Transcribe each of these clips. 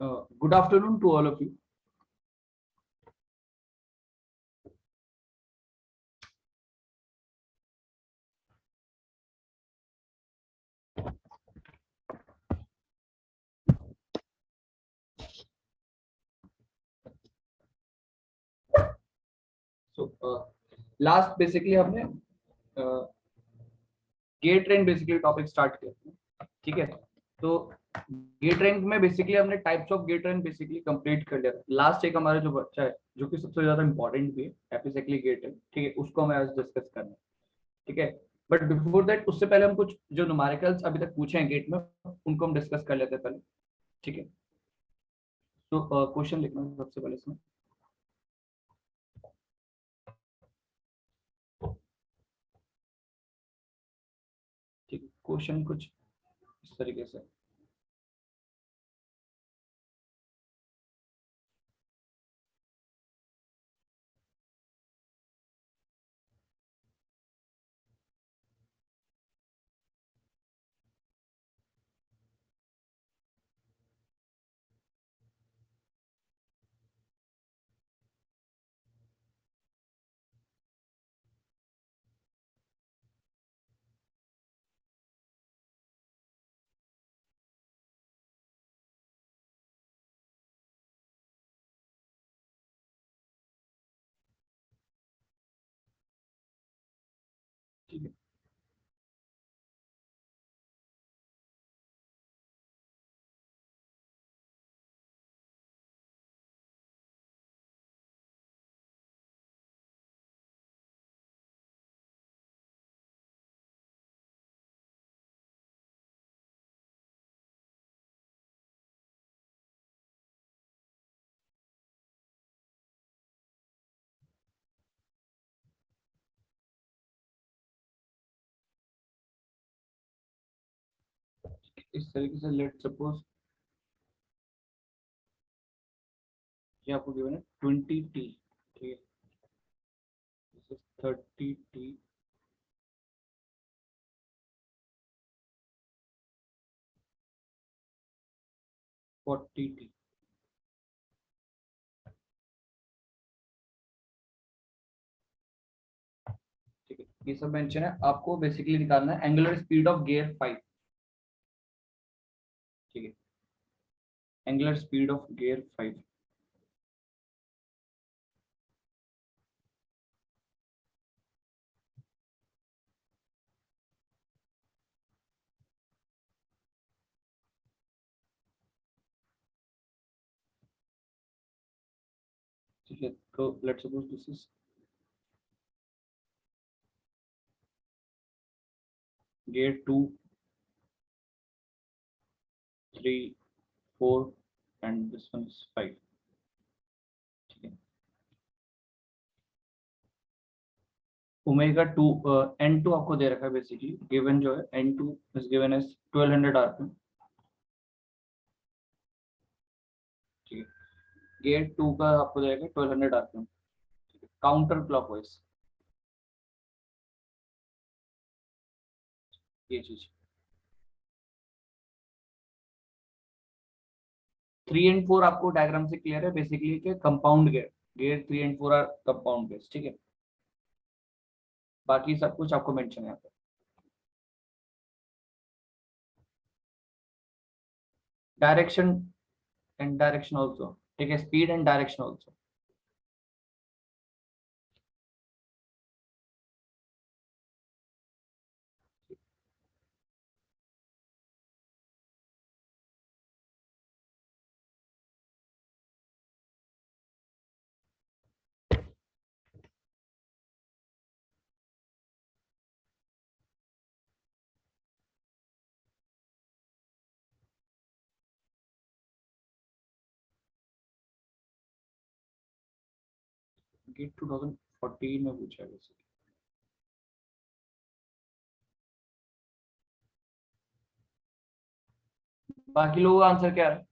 Good afternoon to all of you. So last basically हमने GATE rank basically topic start किया, ठीक है। तो गेट रैंक में बेसिकली हमने types of GATE rank basically complete कर लिया। लास्ट एक हमारा जो बच्चा है जो कि सबसे ज्यादा इंपॉर्टेंट भी है एपिसेक्ली गेट रैंक, ठीक है, उसको हमें आज डिस्कस करना है, ठीक है। बट बिफोर दैट उससे पहले हम कुछ जो न्यूमेरिकल्स अभी तक पूछे हैं गेट में उनको हम डिस्कस कर लेते हैं पहले, ठीक है। तो क्वेश्चन लिखना है सबसे पहले इसमें। ठीक है, क्वेश्चन कुछ इस तरीके से। ठीक है, इस तरीके से लेट सपोज ये आपको गिवन है 20t, ठीक है, दिस इज 30t, 40t, ठीक है। ये सब मेंशन है, आपको बेसिकली निकालना है एंगुलर स्पीड ऑफ गियर 5, ठीक है, एंगुलर स्पीड ऑफ गियर 5। ठीक है, तो let's suppose this is gear 2, 3, 4 and this one is 5, ठीक है। ओमेगा 2 n2 आपको दे रखा है, बेसिकली गिवन जो है n2 is given as 1200 RPM, ठीक है। गियर 2 का आपको देगा 1200 आरपीएम, काउंटर क्लॉकवाइज ये चीज। 3 एंड 4 आपको डायग्राम से क्लियर है बेसिकली कि compound gear, gear 3 and 4 are compound gears, ठीक है। बाकी सब कुछ आपको मेंशन है यहाँ पे। डायरेक्शन एंड डायरेक्शन ऑल्सो, ठीक है, speed and direction also. GATE 2014 में पूछा है बेसिकली। बाकी लोगों का आंसर क्या है?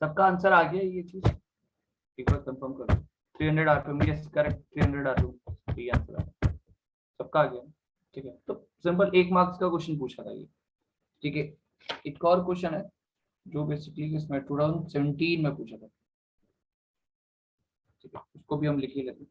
सबका आंसर आ गया ये चीज, एक बार कंफर्म करो। 300 आरपीएम, यस करेक्ट, 300 आरपीएम ये आंसर है, सबका आ गया। ठीक है, तो सिंपल 1 मार्क्स का क्वेश्चन पूछा था ये। ठीक है, एक और क्वेश्चन है जो बेसिकली इसमें 2017 में पूछा था। ठीक है, उसको भी हम लिख ही लेते हैं।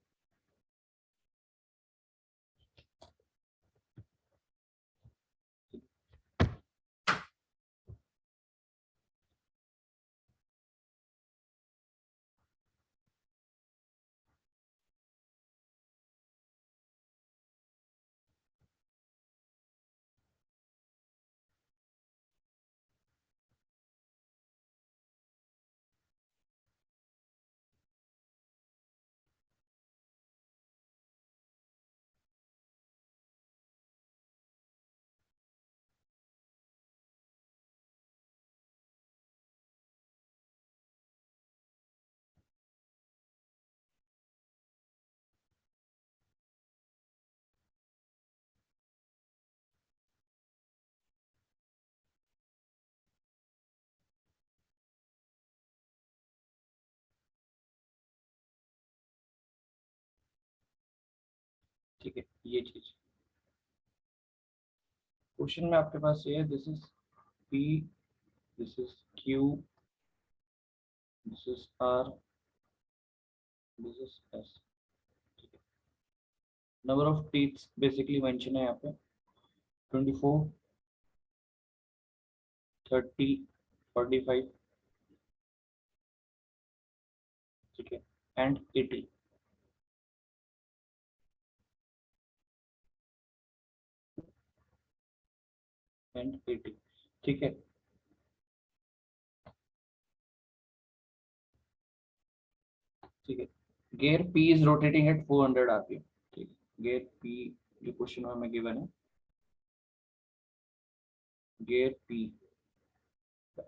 ठीक है, ये चीज क्वेश्चन में आपके पास ये है, this is P, this is Q, this is R, this is S. Number of teeths basically mention है यहाँ पे 24, 30, 45। ठीक है, एंड 80 एंड 80। ठीक है, ठीक है। Gear P is rotating at 400 RPM. ठीक है, गेयर पी जो क्वेश्चन में हमें गिवन है, गेयर पी,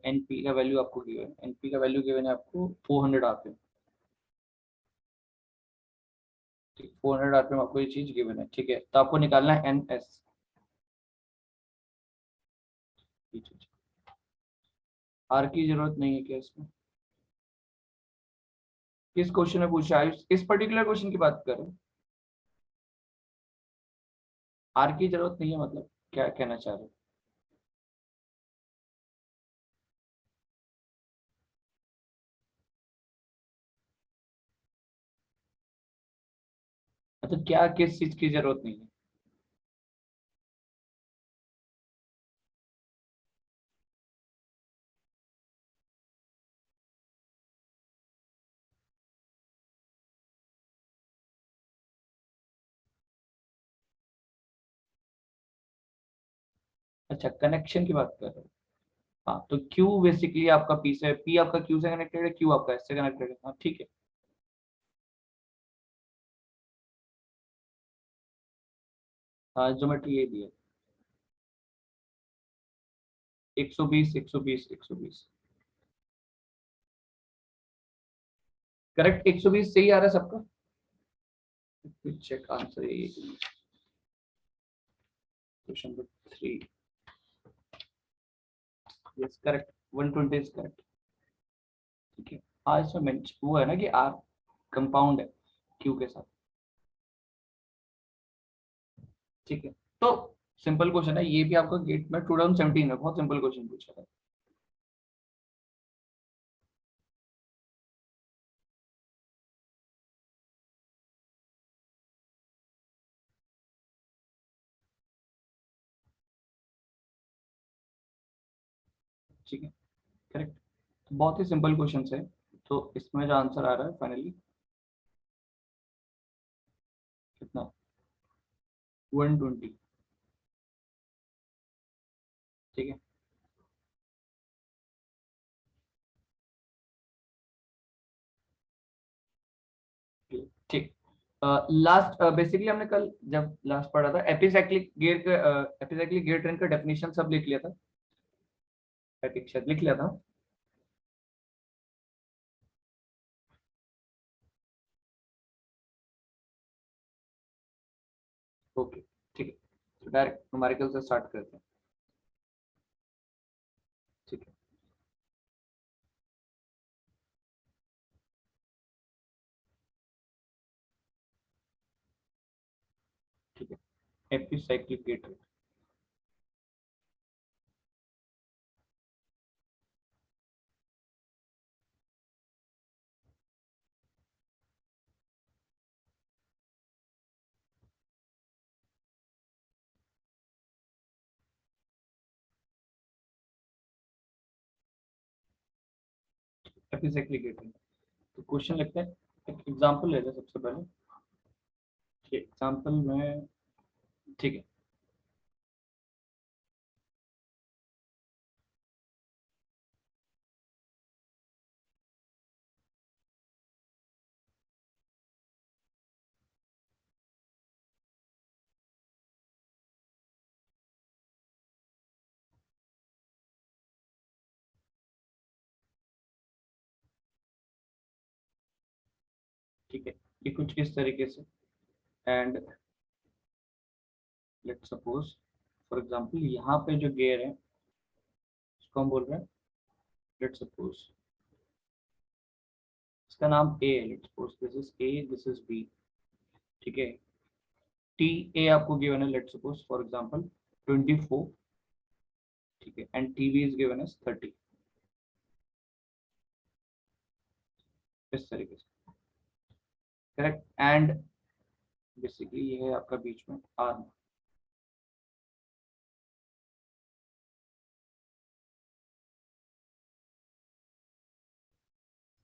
एनपी का वैल्यू आपको गिवन है, एनपी का वैल्यू गिवन है आपको 400 आरपीएम। ठीक, 400 आरपीएम आपको ये चीज गिवन है। ठीक है, तो आपको निकालना है एन एस। आर की जरूरत नहीं है क्या इसमें? किस क्वेश्चन में पूछा है, इस पर्टिकुलर क्वेश्चन की बात कर रहे हैं? आर की जरूरत नहीं है मतलब क्या कहना चाह रहे हैं? मतलब क्या, किस चीज की जरूरत नहीं है? अच्छा, कनेक्शन की बात कर रहे हैं। हाँ, तो क्यू बेसिकली आपका पी से, पी आपका क्यू से कनेक्टेड है, क्यू आपका एस से कनेक्टेड है। हाँ ठीक है। हाँ, ज्योमेट्री ये भी है, 120, 120, 120। करेक्ट, 120 सही आ रहा है सबका। चेक आंसर ये question number 3। Yes correct, 120 is correct. ठीक है, आज इसमें वो है ना कि आर कंपाउंड है क्यू के साथ। ठीक है, तो सिंपल क्वेश्चन है ये भी, आपका गेट में 2017 में बहुत सिंपल क्वेश्चन पूछा था। ठीक है, करेक्ट, बहुत ही सिंपल क्वेश्चन है। तो इसमें जो आंसर आ रहा है फाइनली कितना, 120। ठीक है, ठीक। लास्ट बेसिकली हमने कल जब लास्ट पढ़ा था एपिसाइक्लिक गियर का, एपिसाइक्लिक गियर ट्रेन का डेफिनेशन सब लिख लिया था, शायद लिख लिया था। ओके, ठीक है, तो डायरेक्ट न्यूमेरिकल से स्टार्ट करते हैं। ठीक है। Epicyclic gate rate. Epicyclic gate rate, तो क्वेश्चन लिखते हैं, एक एग्जांपल ले लें सबसे पहले। एग्जांपल में, ठीक है, ठीक है, ये कुछ इस तरीके से। And let suppose for example यहाँ पे जो गेयर है उसको हम बोल रहे हैं, लेट सपोज इसका नाम ए है, let suppose this is A, this is B, ठीक है। टी ए आपको गिवन है, लेट सपोज फॉर एग्जांपल 24, ठीक है, and T B is given as 30, इस तरीके से, करेक्ट। एंड बेसिकली ये है आपका बीच में आर्म,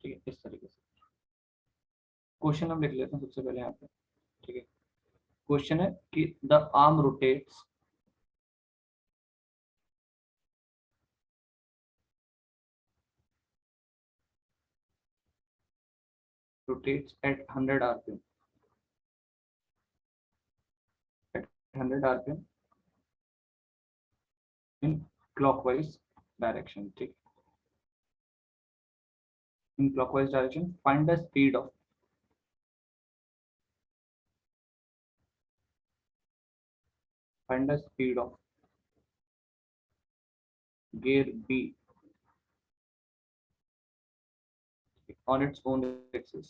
ठीक है, इस तरीके से। क्वेश्चन हम लिख लेते हैं सबसे पहले यहाँ पे, ठीक है। क्वेश्चन है कि the arm rotates at 100 rpm, at 100 rpm in clockwise direction, ठीक। in clockwise direction, find the speed of, find the speed of gear B on its own axis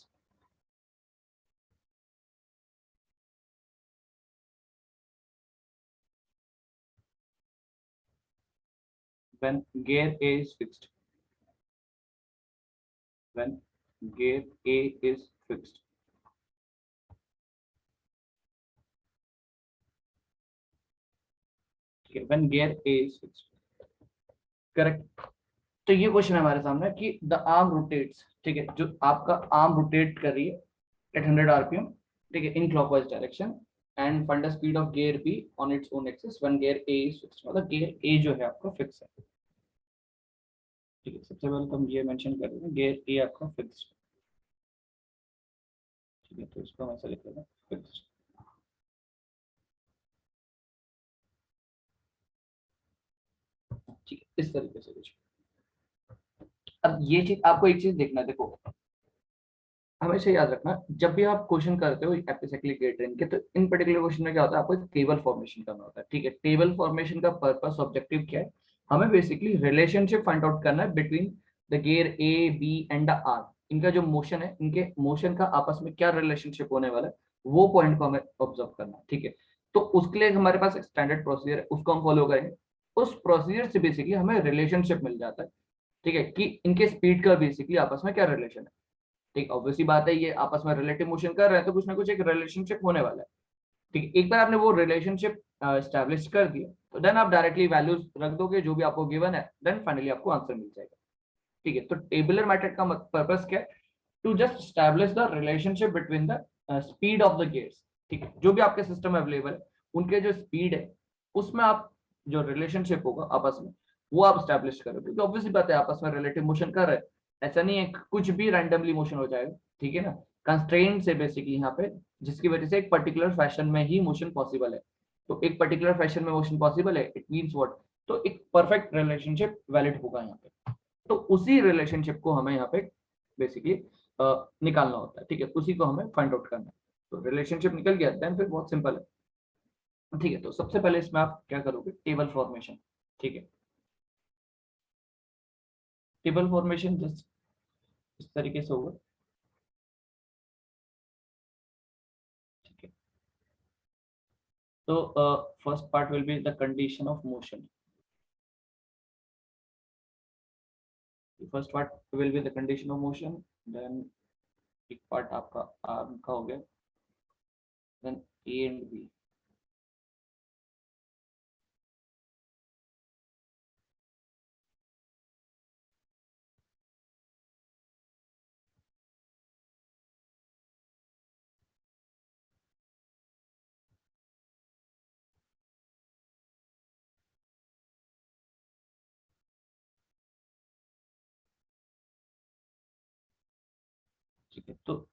when gear A is fixed, when gear A is fixed, ठीक है, when gear A is fixed, correct. तो ये question है हमारे सामने कि the arm rotates, ठीक है, जो आपका आर्म रोटेट कर रही है एट 100 आरपीएम, ठीक है, in clockwise direction, and find the speed of gear be on its own axis when gear A is fixed, मतलब गियर ए जो है आपका फिक्स है, ठीक है। सबसे पहले तो हम ये मेंशन कर देंगे गियर ए आपका फिक्स्ड, ठीक है, तो इसको हम ऐसा लिख लेते हैं फिक्स्ड, ठीक है, इस तरीके से कुछ। अब ये चीज आपको एक चीज देखना, देखो हमेशा याद रखना, जब भी आप क्वेश्चन करते हो एपिसाइक्लिक गेट ट्रेन के, तो इन पर्टिकुलर क्वेश्चन में क्या होता है, आपको एक टेबल फॉर्मेशन करना होता है, ठीक है। टेबल फॉर्मेशन का पर्पस ऑब्जेक्टिव क्या है, हमें बेसिकली रिलेशनशिप फाइंड आउट करना है between the gear A B and the arm, इनका जो मोशन है, इनके मोशन का आपस में क्या रिलेशनशिप होने वाला है, वो पॉइंट को हमें ऑब्जर्व करना है, ठीक है। तो उसके लिए हमारे पास एक स्टैंडर्ड प्रोसीजर है, उसको हम फॉलो करेंगे। उस प्रोसीजर से बेसिकली हमें रिलेशनशिप मिल जाता है, ठीक है, कि इनके स्पीड का बेसिकली आपस में क्या रिलेशन है, ठीक। ऑब्वियसली बात है, ये आपस में रिलेटिव मोशन कर रहे हैं, तो कुछ ना कुछ एक रिलेशनशिप होने वाला है, ठीक है। एक बार आपने वो रिलेशनशिप स्टैब्लिश कर दिया, तो देन आप डायरेक्टली वैल्यूज रख दोगे जो भी आपको गिवन है, देन फाइनली आपको आंसर मिल जाएगा, ठीक है। तो टेबुलर मेथड का पर्पस क्या है, to just establish the relationship between the speed of the गेट्स, ठीक है, जो भी आपके सिस्टम में अवेलेबल है, उनके जो स्पीड है उसमें आप जो रिलेशनशिप होगा आपस में, वो आप स्टैब्लिश करो, क्योंकि ऑब्वियसली बात है आपस में रिलेटिव मोशन कर रहे हैं, ऐसा नहीं है कुछ भी रैंडमली मोशन हो जाएगा, ठीक है ना। कंस्ट्रेंट से बेसिकली यहाँ पे, जिसकी वजह से एक पर्टिकुलर फैशन में ही मोशन पॉसिबल है, तो एक पर्टिकुलर फैशन में मोशन पॉसिबल है, इट मींस व्हाट, तो एक परफेक्ट रिलेशनशिप वैलिड होगा यहाँ पे। तो उसी रिलेशनशिप को हमें यहाँ पे बेसिकली निकालना होता है, ठीक है, उसी को हमें फाइंड आउट करना है। तो रिलेशनशिप निकल गया, देन फिर बहुत सिंपल है, ठीक है। तो सबसे पहले इसमें आप क्या करोगे, टेबल फॉर्मेशन, ठीक है। टेबल फॉर्मेशन जस्ट इस तरीके से होगा, ठीक है। तो first part will be the condition of motion. First part will be the condition of motion. Then एक पार्ट आपका आर्म का हो गया. Then A and B. ठीक है, तो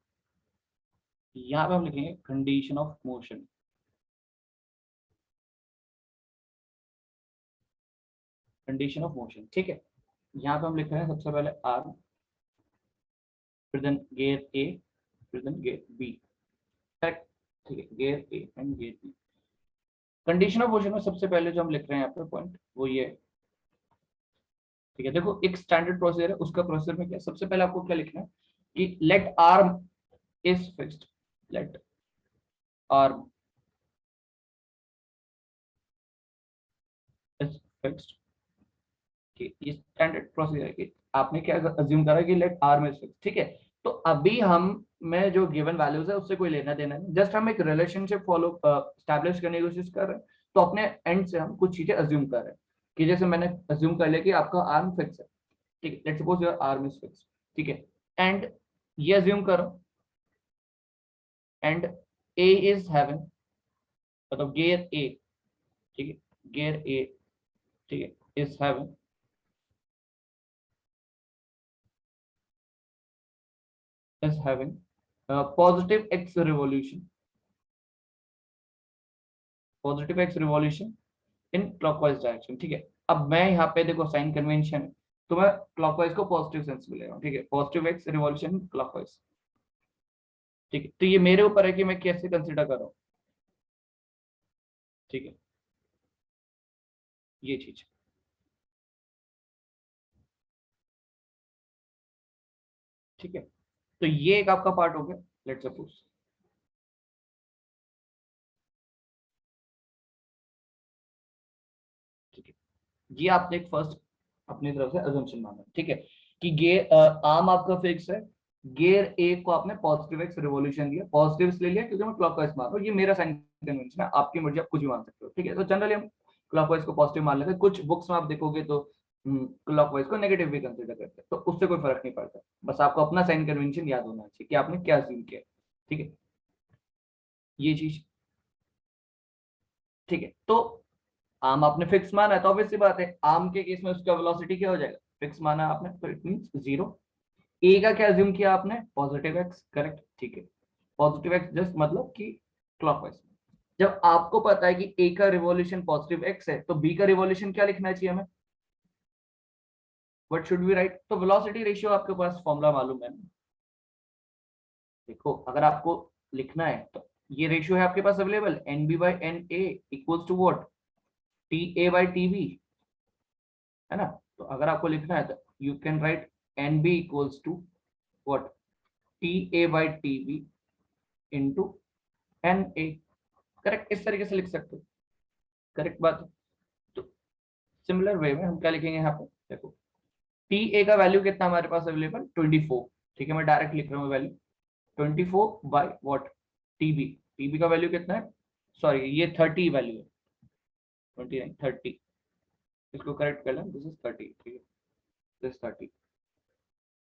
यहाँ पे हम लिखेंगे condition of motion. Condition of motion, ठीक है. यहाँ पे हम लिख रहे हैं सबसे पहले आर्म, फिर देन गियर ए, फिर देन गियर बी. करेक्ट. ठीक है, gear A and gear B. Condition of motion में सबसे पहले जो हम लिख रहे हैं यहाँ पे पॉइंट वो ये है. ठीक है, देखो एक स्टैंडर्ड प्रोसीजर है, उसका प्रोसीजर में क्या सबसे पहले आपको क्या लिखना है कि let arm is fixed. Let arm is fixed. ये स्टैंडर्ड प्रोसीजर है कि आपने क्या अज्यूम करा कि लेट आर्म इज फिक्स्ड. ठीक है, तो अभी हम में जो गिवन वैल्यूज है उससे कोई लेना देना नहीं, जस्ट हम एक रिलेशनशिप फॉलो स्टैब्लिश करने की कोशिश कर रहे हैं. तो अपने एंड से हम कुछ चीजें अज्यूम कर रहे हैं कि जैसे मैंने अज्यूम कर लिया कि आपका आर्म फिक्स है. ठीक है, let's suppose your arm is fix. ठीक है, एंड ये अज्यूम करो एंड ए इज हैविंग, मतलब गियर ए. ठीक है, गियर ए. ठीक है, is having positive x revolution, positive x revolution in clockwise direction. ठीक है, अब मैं यहाँ पे देखो साइन कन्वेंशन है तो मैं क्लॉकवाइज को पॉजिटिव सेंस में ले रहा हूँ. ठीक है, पॉजिटिव एक्स रिवॉल्यूशन क्लॉकवाइज. ठीक है, तो ये मेरे ऊपर है कि मैं कैसे कंसिडर कर रहा हूँ. ठीक है, ये चीज. ठीक है, तो ये एक आपका पार्ट हो गया. लेट्स सपोज, ठीक है, ये आपने एक फर्स्ट अपनी तरफ से अजम्पशन माना. ठीक है, कि गियर आर्म आपका फिक्स है, गियर ए को आपने पॉजिटिव एक्स रिवॉल्यूशन दिया, पॉजिटिव इसलिए लिया क्योंकि मैं क्लॉकवाइज मार रहा हूँ. ये मेरा साइन कन्वेंशन है, आपकी मर्जी, आप कुछ भी मान सकते हो. ठीक है, तो जनरली हम क्लॉकवाइज को पॉजिटिव मान लेते हैं. कुछ बुक्स में आप देखोगे तो क्लॉकवाइज को नेगेटिव भी कंसिडर करते हैं, तो उससे कोई फर्क नहीं पड़ता. बस आपको अपना साइन कन्वेंशन याद होना चाहिए कि आपने क्या अज्यूम किया. ठीक है, ये चीज. ठीक है, तो आर्म आपने फिक्स माना है तो ऑब्वियस सी बात है आर्म के केस में उसका वेलोसिटी क्या हो जाएगा, फिक्स माना आपने तो इट मींस जीरो. ए का क्या अज्यूम किया आपने, पॉजिटिव एक्स. करेक्ट. ठीक है, पॉजिटिव एक्स जस्ट मतलब कि क्लॉकवाइज. जब आपको पता है कि ए का रिवॉल्यूशन पॉजिटिव एक्स है तो बी का रिवॉल्यूशन क्या लिखना चाहिए हमें, व्हाट शुड वी राइट. तो वेलोसिटी रेशियो आपके पास फॉर्मूला मालूम है. देखो अगर आपको लिखना है तो ये रेशियो है आपके पास available, N B by N A equals to what, T A by T B, है ना. तो अगर आपको लिखना है तो you can write N B equals to what, T A by T B into N A. Correct, इस तरीके से लिख सकते हो. करेक्ट बात है. तो सिमिलर वे में हम क्या लिखेंगे यहाँ पे, देखो टी ए का वैल्यू कितना हमारे पास अवेलेबल, 24. ठीक है, मैं डायरेक्ट लिख रहा हूँ value 24 by what, TB. TB का वैल्यू कितना है, सॉरी ये 30 वैल्यू है, 29 30. इसको करेक्ट कर लें, दिस इज 30. ठीक है, दिस 30.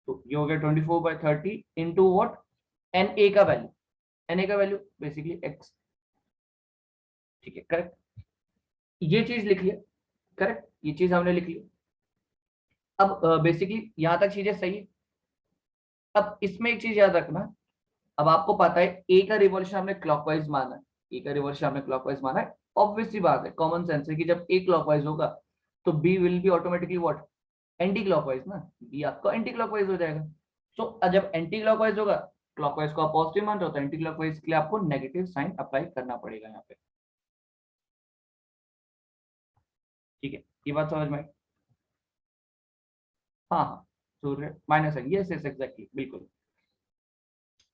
तो ये हो गया 24/30 इंटू वॉट, एन ए का वैल्यू. एन ए का वैल्यू बेसिकली एक्स. ठीक है, करेक्ट. ये चीज लिख लिया. करेक्ट, ये चीज हमने लिख ली. अब बेसिकली यहां तक चीजें सही है. अब इसमें एक चीज याद रखना, अब आपको पता है ए का रिवॉल्यूशन हमने क्लॉकवाइज माना है, ए का रिवॉल्यूशन हमने क्लॉकवाइज माना है. ऑब्वियस सी बात है, कॉमन सेंस है कि जब ए क्लॉकवाइज होगा तो B will be automatically what, anticlockwise ना. बी आपका एंटी क्लॉकवाइज हो जाएगा. सो जब एंटी क्लॉकवाइज होगा, क्लॉकवाइज को आप पॉजिटिव मान रहे हो तो एंटी क्लॉकवाइज के लिए आपको नेगेटिव साइन अप्लाई करना पड़ेगा यहाँ पे. ठीक है, ये बात समझ में आई? हाँ हाँ, सूर्य माइनस है, यस यस एग्जैक्टली, बिल्कुल.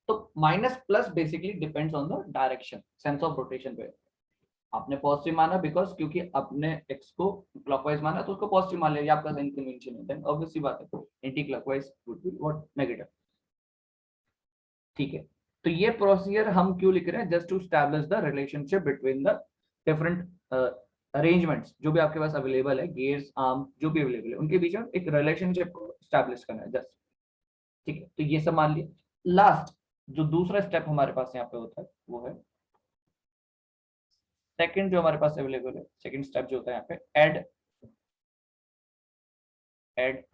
तो minus plus basically depends on the direction, sense of rotation पे. आपने पॉजिटिव माना बिकॉज क्योंकि आपने एक्स को क्लॉकवाइज माना तो उसको पॉजिटिव मान लिया, ये आपका साइन कन्वेंशन है, देन ऑब्वियसली बात है anti clockwise would be what, negative. ठीक है, तो ये प्रोसीजर हम क्यों लिख रहे हैं? Just to establish the relationship between the different arrangements जो भी आपके पास अवेलेबल है, गेयर्स आर्म जो भी अवेलेबल है उनके बीच में एक रिलेशनशिप को स्टैब्लिश करना है जस्ट। ठीक है, तो ये सब मान लिया। लास्ट जो दूसरा स्टेप हमारे पास यहाँ पे होता है वो है सेकंड, जो हमारे पास अवेलेबल है सेकंड स्टेप जो होता है यहाँ पे add add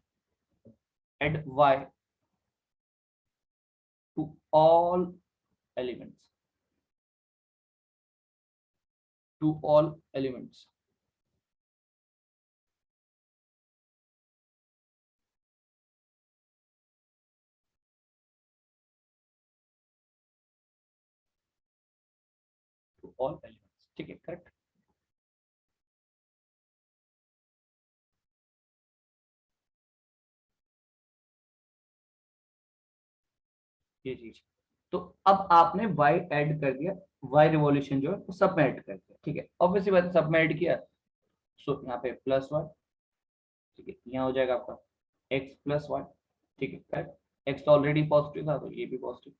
add y to all elements, to all elements. To all elements, ठीक है, करेक्ट। ये चीज, तो अब आपने y ऐड कर दिया, y रिवॉल्यूशन जो है वो सब में ऐड कर दिया। ठीक है, ऑब्वियसली बात है, सब में ऐड किया, सो यहाँ पे प्लस y। ठीक है, यहाँ हो जाएगा आपका x प्लस वाई। ठीक है, करेक्ट। x तो ऑलरेडी पॉजिटिव था तो ये भी पॉजिटिव।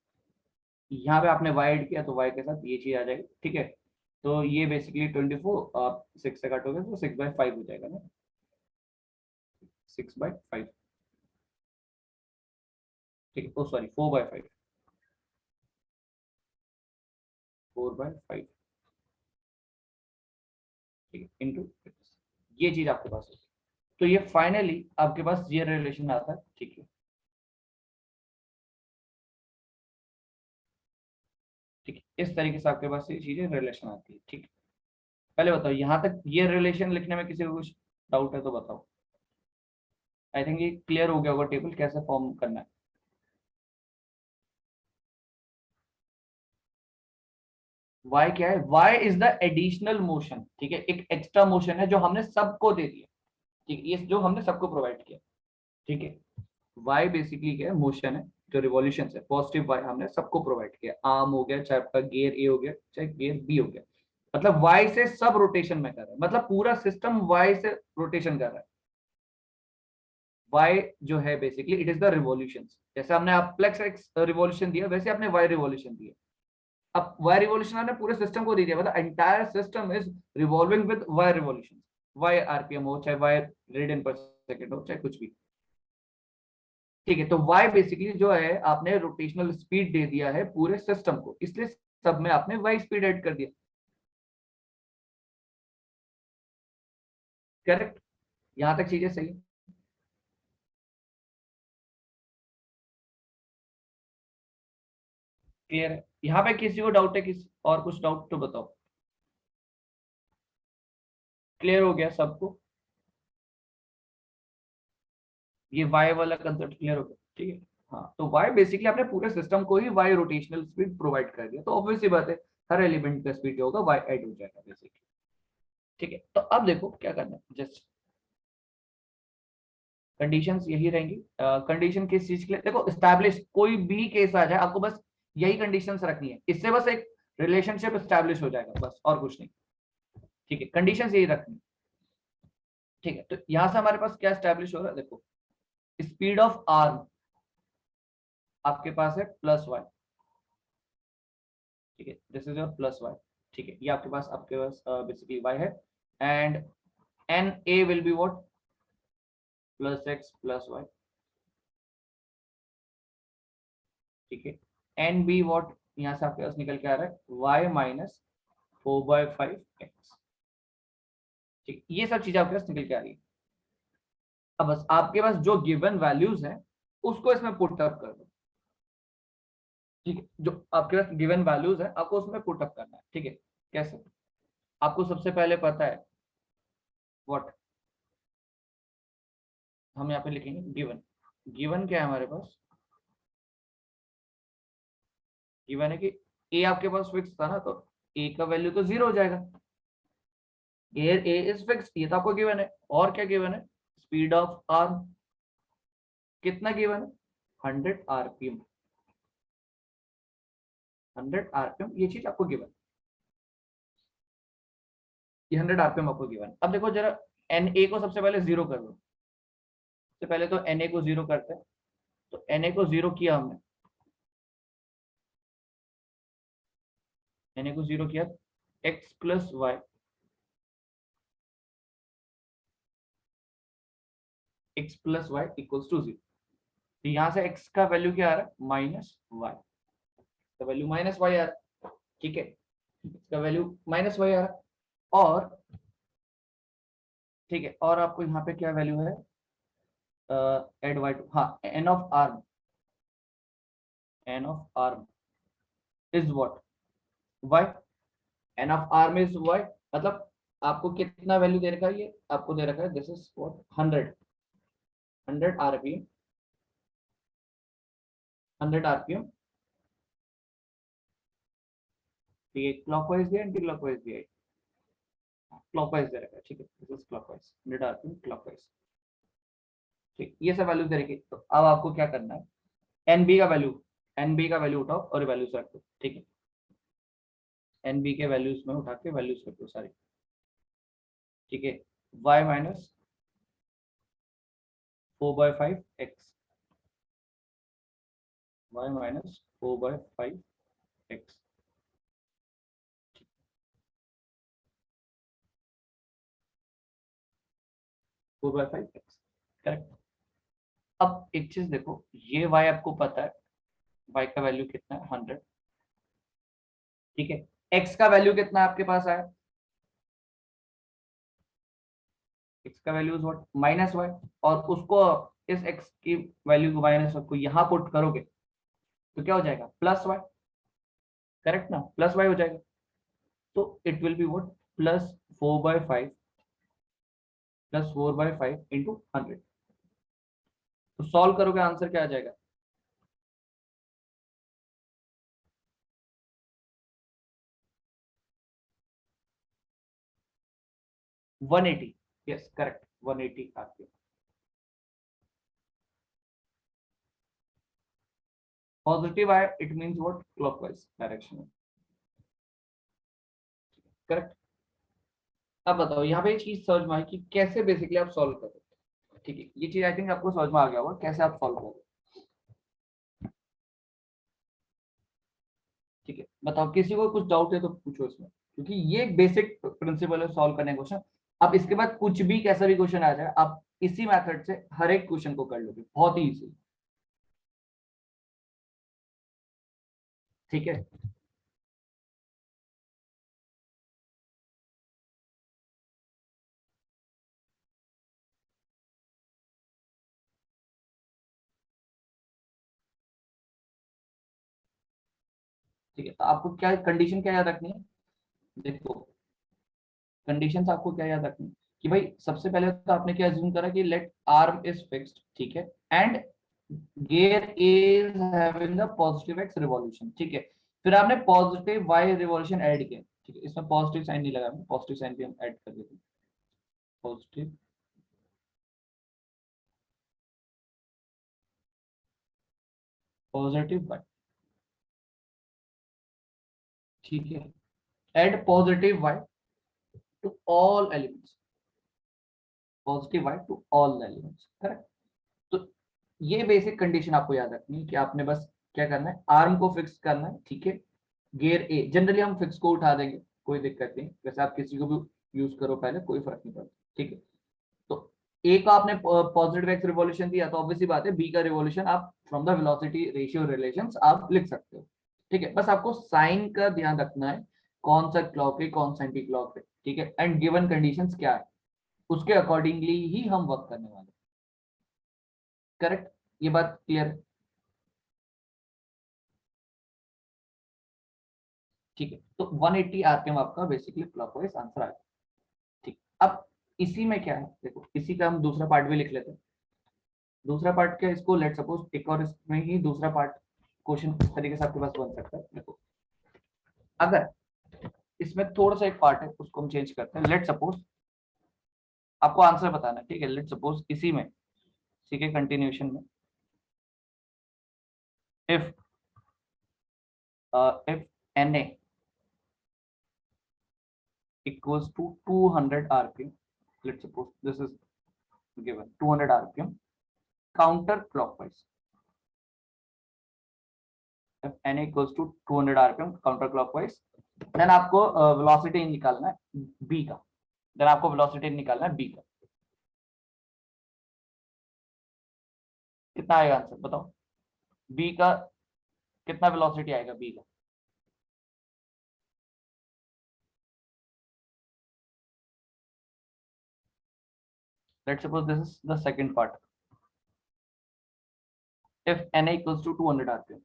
यहाँ पे आपने y ऐड किया तो y के साथ ये चीज आ जाएगी। ठीक है, तो ये बेसिकली 24 आप 6 से काटोगे तो 6/5 हो जाएगा ना, 6/5। ठीक है, ओ सॉरी 4/5, 4/5। ठीक है, इंटू ये चीज आपके पास है। तो ये फाइनली आपके पास ये रिलेशन आता है। ठीक है, ठीक है, इस तरीके से आपके पास ये चीजें रिलेशन आती है। ठीक है, पहले बताओ यहाँ तक ये रिलेशन लिखने में किसी को कुछ डाउट है तो बताओ। आई थिंक ये क्लियर हो गया होगा टेबल कैसे फॉर्म करना है। y क्या है? y is the additional motion. ठीक है, एक एक्स्ट्रा मोशन है जो हमने सबको दे दिया। ठीक है, ये जो हमने सबको प्रोवाइड किया। ठीक है, y बेसिकली क्या है? मोशन है, जो रिवॉल्यूशन है पॉजिटिव y हमने सबको प्रोवाइड किया। आर्म हो गया, चाहे आपका गियर ए हो गया, चाहे गियर बी हो गया, मतलब y से सब रोटेशन में कर रहा है, मतलब पूरा सिस्टम y से रोटेशन कर रहा है। y जो है basically it is the revolution. जैसे हमने प्लेक्स एक्स रिवॉल्यूशन दिया वैसे आपने y रिवॉल्यूशन दिया। अब y रिवॉल्यूशन आपने पूरे सिस्टम को दे दिया, मतलब entire system is revolving with y revolution. y RPM हो, चाहे y रेडियन पर सेकंड हो, चाहे कुछ भी। ठीक है, तो y बेसिकली जो है आपने रोटेशनल स्पीड दे दिया है पूरे सिस्टम को, इसलिए सब में आपने y स्पीड ऐड कर दिया। करेक्ट, यहां तक चीजें सही। क्लियर है? यहाँ पे किसी को डाउट है? किसी और कुछ डाउट तो बताओ। क्लियर हो गया सबको? ये y वाला कंसेप्ट क्लियर हो गया? ठीक है, हाँ, तो y बेसिकली आपने पूरे सिस्टम को ही y रोटेशनल स्पीड प्रोवाइड कर दिया, तो ऑब्वियसली बात है हर एलिमेंट का स्पीड जो होगा y ऐड हो जाएगा बेसिकली। ठीक है, तो अब देखो क्या करना है। जस्ट कंडीशंस यही रहेंगी। कंडीशन किस चीज के लिए? देखो, स्टैब्लिश कोई भी केस आ जाए आपको बस यही कंडीशंस रखनी है, इससे बस एक रिलेशनशिप स्टैब्लिश हो जाएगा, बस और कुछ नहीं। ठीक है, कंडीशंस यही रखनी है। ठीक है, तो यहां से हमारे पास क्या स्टैब्लिश हो रहा है? देखो, स्पीड ऑफ आर्म आपके पास है +y। ठीक है, दिस इज योर +y। ठीक है, ये आपके पास बेसिकली y है, and N A will be what? +x +y। ठीक है, एन बी व्हाट? यहाँ से आपके पास निकल के आ रहा है y - 4/5x। ठीक, ये सब चीजें आपके पास निकल के आ रही है। अब बस आपके पास जो गिवन वैल्यूज हैं उसको इसमें पुट अप कर दो। ठीक है, जो आपके पास गिवन वैल्यूज है आपको उसमें पुट अप करना है। ठीक है, कैसे? आपको सबसे पहले पता है व्हाट, हम यहाँ पे लिखेंगे गिवन। गिवन क्या है हमारे पास? गिवन है कि ए आपके पास फिक्स था ना, तो ए का वैल्यू तो 0 हो जाएगा। ए इज फिक्स, ये तो आपको गिवन है। और क्या गिवन है? स्पीड ऑफ आर्म कितना गिवन है? 100 आरपीएम। 100 आरपीएम, ये चीज आपको गिवन। ये 100 आरपीएम आपको गिवन। अब देखो जरा एन ए को सबसे पहले जीरो कर दो। सबसे पहले तो एन ए को जीरो करते हैं। तो एन ए को जीरो किया हमने, एन ए को जीरो किया, x plus y, x plus y equals to zero. तो यहाँ से x का वैल्यू क्या आ रहा है, माइनस वाई, का वैल्यू माइनस वाई आ रहा है। ठीक है, इसका वैल्यू माइनस वाई आ रहा है। और ठीक है, और आपको यहाँ पे क्या वैल्यू है, एड वाई टू, हाँ N of arm, N of arm is what, y, N of arm is y. मतलब आपको कितना वैल्यू दे रखा है, ये आपको दे रखा है this is what 100, 100 RPM, 100 RPM. ठीक है, क्लॉकवाइज दिया, एंटी क्लॉकवाइज दिया, क्लॉकवाइज दे रखा है। ठीक है, this is clockwise, 100 RPM clockwise. ठीक, ये सब वैल्यू दे रखी। तो अब आपको क्या करना है, एनबी का वैल्यू, एनबी का वैल्यू उठाओ और वैल्यूज रख दो। ठीक है, एनबी के वैल्यूज में उठा के वैल्यूज रख दो सारी। ठीक है, y minus 4/5 x, y minus 4/5 x। 4/5 x, correct. अब एक चीज देखो, ये y आपको पता है, y का वैल्यू कितना है 100। ठीक है, x का वैल्यू कितना आपके पास आया, x का value is what minus y, और उसको इस x की वैल्यू को माइनस को यहाँ पुट करोगे तो क्या हो जाएगा, प्लस वाई, करेक्ट ना, प्लस वाई हो जाएगा। तो it will be what plus 4/5, plus 4/5 into 100। तो सॉल्व करोगे आंसर क्या आ जाएगा, 180। Yes correct, 180 RPM. पॉजिटिव आया it means what, clockwise direction में, करेक्ट। अब बताओ यहाँ पे ये चीज समझ में आई कि कैसे बेसिकली आप सॉल्व करोगे। ठीक है, ये चीज आई थिंक आपको समझ में आ गया होगा कैसे आप सॉल्व करोगे। ठीक है, बताओ किसी को कुछ डाउट है तो पूछो इसमें, क्योंकि ये एक बेसिक प्रिंसिपल है सॉल्व करने का क्वेश्चन। अब इसके बाद कुछ भी कैसा भी क्वेश्चन आ जाए, आप इसी मेथड से हर एक क्वेश्चन को कर लोगे बहुत ही इजी। ठीक है, ठीक है, तो आपको क्या कंडीशन क्या याद रखनी है, देखो कंडीशंस आपको क्या याद रखनी है कि भाई सबसे पहले तो आपने क्या अज्यूम करा कि लेट आर्म इज फिक्स्ड, ठीक है, and gear is having a positive x revolution. ठीक है, फिर आपने पॉजिटिव वाई रिवॉल्यूशन ऐड किया। ठीक है, इसमें पॉजिटिव साइन नहीं लगा, पॉजिटिव साइन भी हम ऐड कर देते हैं, पॉजिटिव पॉजिटिव वाई। ठीक है, add positive y to all elements, positive y to all elements, correct. तो ये बेसिक कंडीशन आपको याद रखनी है कि आपने बस क्या करना है, आर्म को फिक्स करना है। ठीक है, गियर ए जनरली हम फिक्स को उठा देंगे, कोई दिक्कत नहीं, वैसे आप किसी को भी यूज करो पहले, कोई फर्क नहीं पड़ता। ठीक है, तो ए का आपने पॉजिटिव एक्स रिवॉल्यूशन दिया, तो ऑब्वियसली बात है बी का रिवॉल्यूशन आप from the velocity ratio relations आप लिख सकते हो। ठीक है, बस आपको साइन का ध्यान रखना है, कौन सा क्लॉक है कौन सा एंटी क्लॉक है। ठीक है, एंड गिवन कंडीशंस क्या है, उसके अकॉर्डिंगली ही हम वर्क करने वाले, करेक्ट। ये बात क्लियर है। ठीक है, तो 180 आरपीएम आपका बेसिकली क्लॉकवाइज आंसर आ गया। ठीक, अब इसी में क्या है, देखो इसी का हम दूसरा पार्ट भी लिख लेते हैं। दूसरा पार्ट क्या है, इसको लेट सपोज एक और इसमें ही दूसरा पार्ट क्वेश्चन इस तरीके से आपके पास बन सकता है। देखो अगर इसमें थोड़ा सा एक पार्ट है उसको हम चेंज करते हैं, लेट सपोज आपको आंसर बताना है। ठीक है, लेट सपोज इसी में, इसी के कंटिन्यूएशन में, if if N A equals to 200 rpm. Let's suppose this is given 200 rpm counterclockwise. If n equals to 200 rpm counterclockwise, then आपको velocity निकालना है b का. then आपको velocity निकालना है b का. कितना आएगा आंसर बताओ? b का कितना velocity आएगा b का? Let's suppose this is the second part. If n equals to 200 rpm,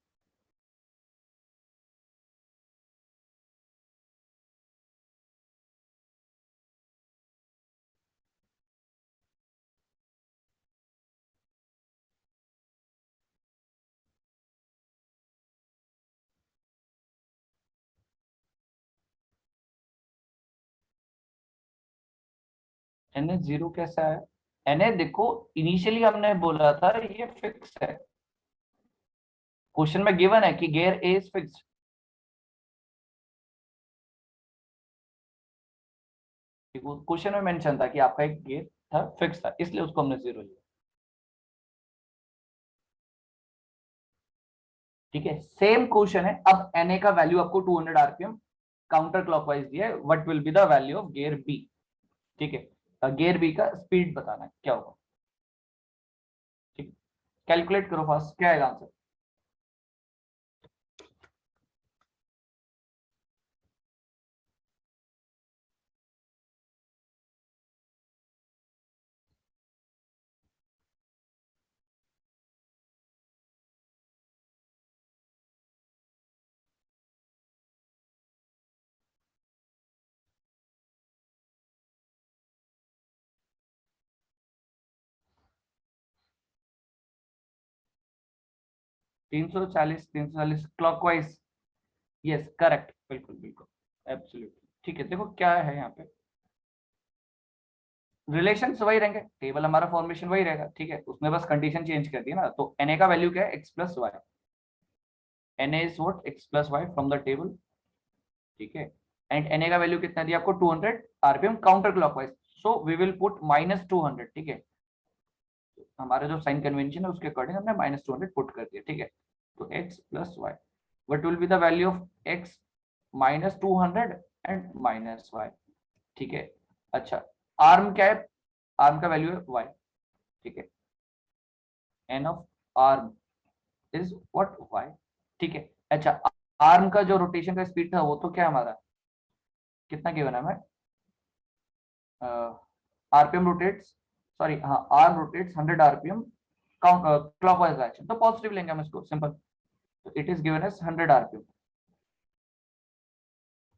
N A zero कैसा है? एन ए देखो, इनिशियली हमने बोला था ये फिक्स है. क्वेश्चन में गिवन है कि gear A is fixed. Question में मेंशन था कि आपका एक गेयर था फिक्स था, इसलिए उसको हमने जीरो लिया. ठीक है, सेम क्वेश्चन है. अब एन ए का वैल्यू आपको 200 आरपीएम काउंटर क्लॉकवाइज दिया है. What will be the value of gear B? ठीक है, गियर बी का स्पीड बताना है क्या होगा. ठीक, कैलकुलेट करो फास्ट, क्या आएगा आंसर? तीन सौ चालीस क्लॉकवाइज. यस करेक्ट, बिल्कुल बिल्कुल एब्सोल्युटली. ठीक है, देखो क्या है यहाँ पे, रिलेशन वही रहेंगे, टेबल हमारा फॉर्मेशन वही रहेगा. ठीक है, उसने बस कंडीशन चेंज कर दी ना. तो Na का वैल्यू क्या है? x plus y. Na is what? x plus y from the table. ठीक है, एंड Na का वैल्यू कितना दिया आपको? 200 RPM counter clockwise. So we will put -200. ठीक है, हमारा जो साइन कन्वेंशन है उसके अकॉर्डिंग हमने -200 पुट कर दिया. ठीक है, तो x plus y, what will be the value of x -200 and -y. ठीक है, अच्छा आर्म क्या है? आर्म का वैल्यू है y. ठीक है, N of arm is what? y. ठीक है, अच्छा आर्म का जो रोटेशन का स्पीड था वो तो क्या हमारा कितना गिवन है हमें? आरपीएम रोटेट्स, सॉरी हाँ, arm rotates 100 RPM clockwise direction. तो पॉजिटिव लेंगे हम इसको, सिंपल. तो it is given as 100 RPM.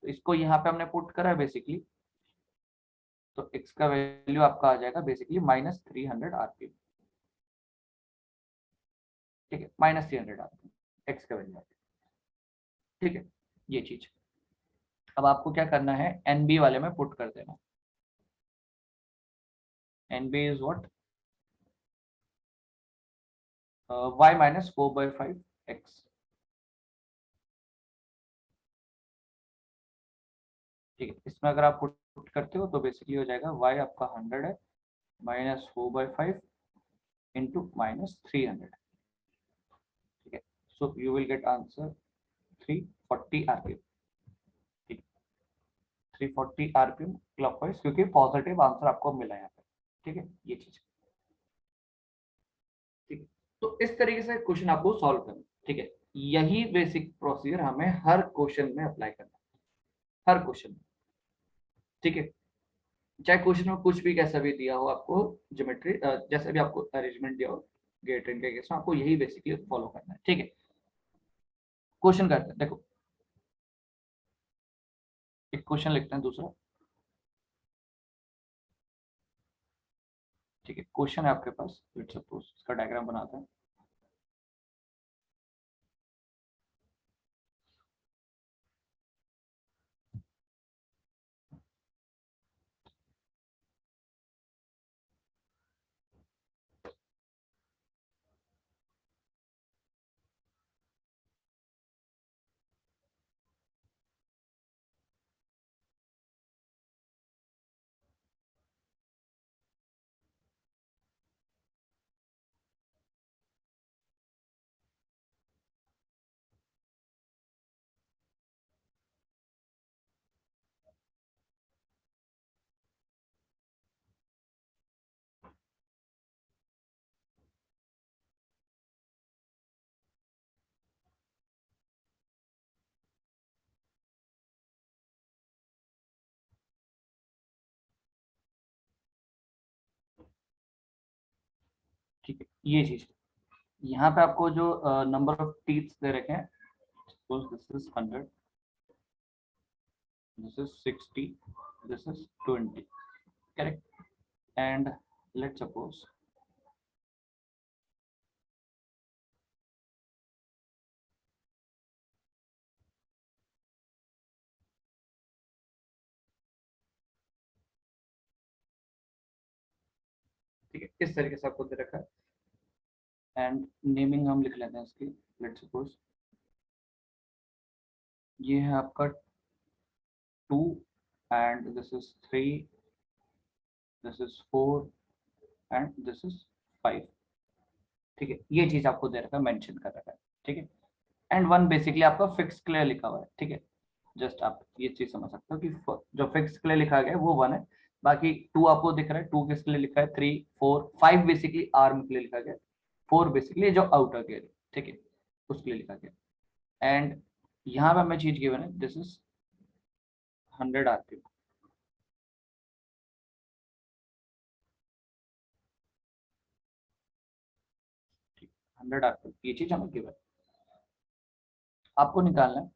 तो इसको यहाँ पे हमने पुट करा है बेसिकली. तो x का वैल्यू आपका आ जाएगा बेसिकली -300 आरपीएम. ठीक है, -300 आरपीएम x का वैल्यू. ठीक है, ये चीज. अब आपको क्या करना है, एनबी वाले में पुट कर देना. N B is what? y -4/5 x. ठीक है, इसमें अगर आप पुट करते हो तो बेसिकली हो जाएगा y आपका 100 है -4/5 इंटू -300. ठीक है, so you will get answer 340 RPM. ठीक, 340 आरपीएम क्लॉकवाइज, क्योंकि पॉजिटिव आंसर आपको मिला है यहाँ पे. ठीक है, ये चीज. ठीक है, तो इस तरीके से क्वेश्चन आपको सॉल्व करना. ठीक है, यही बेसिक प्रोसीजर हमें हर क्वेश्चन में अप्लाई करना है, हर क्वेश्चन में. ठीक है, चाहे क्वेश्चन में कुछ भी कैसा भी दिया हो आपको, ज्योमेट्री जैसे भी आपको अरेंजमेंट दिया हो गेट ट्रेन के केस में, आपको यही बेसिकली फॉलो करना है. ठीक है, क्वेश्चन करते हैं. देखो एक क्वेश्चन लिखते हैं दूसरा. ठीक है, क्वेश्चन है आपके पास, लेट्स सपोज इसका डायग्राम बनाते हैं. ठीक है, ये चीज यहाँ पे आपको जो नंबर ऑफ टीथ्स दे रखे हैं, suppose this is 100, this is 60, this is 20, correct? And let's suppose ठीक है, इस तरीके से आपको दे रखा है एंड नेमिंग हम लिख लेते हैं इसकी। लेट्स सपोज ये है आपका 2 and this is 3, this is 4 and this is 5। ठीक है, ये चीज आपको दे रखा है, मेंशन कर रखा है। ठीक है, एंड 1 बेसिकली आपका फिक्स क्लियर लिखा हुआ है। ठीक है, जस्ट आप ये चीज समझ सकते हो कि जो फिक्स के लिए लिखा गया है वो 1 है, बाकी 2 आपको दिख रहा है, 2 किसके लिए लिखा है, 3 4 5 बेसिकली आर्म के लिए लिखा गया, 4 बेसिकली जो आउटर के लिए, ठीक है, उसके लिए लिखा गया। एंड यहाँ पे हमें चीज गिवन है, दिस इज 100 आरपीएम। 100 आरपीएम ये चीज हमें गिवन, आपको निकालना है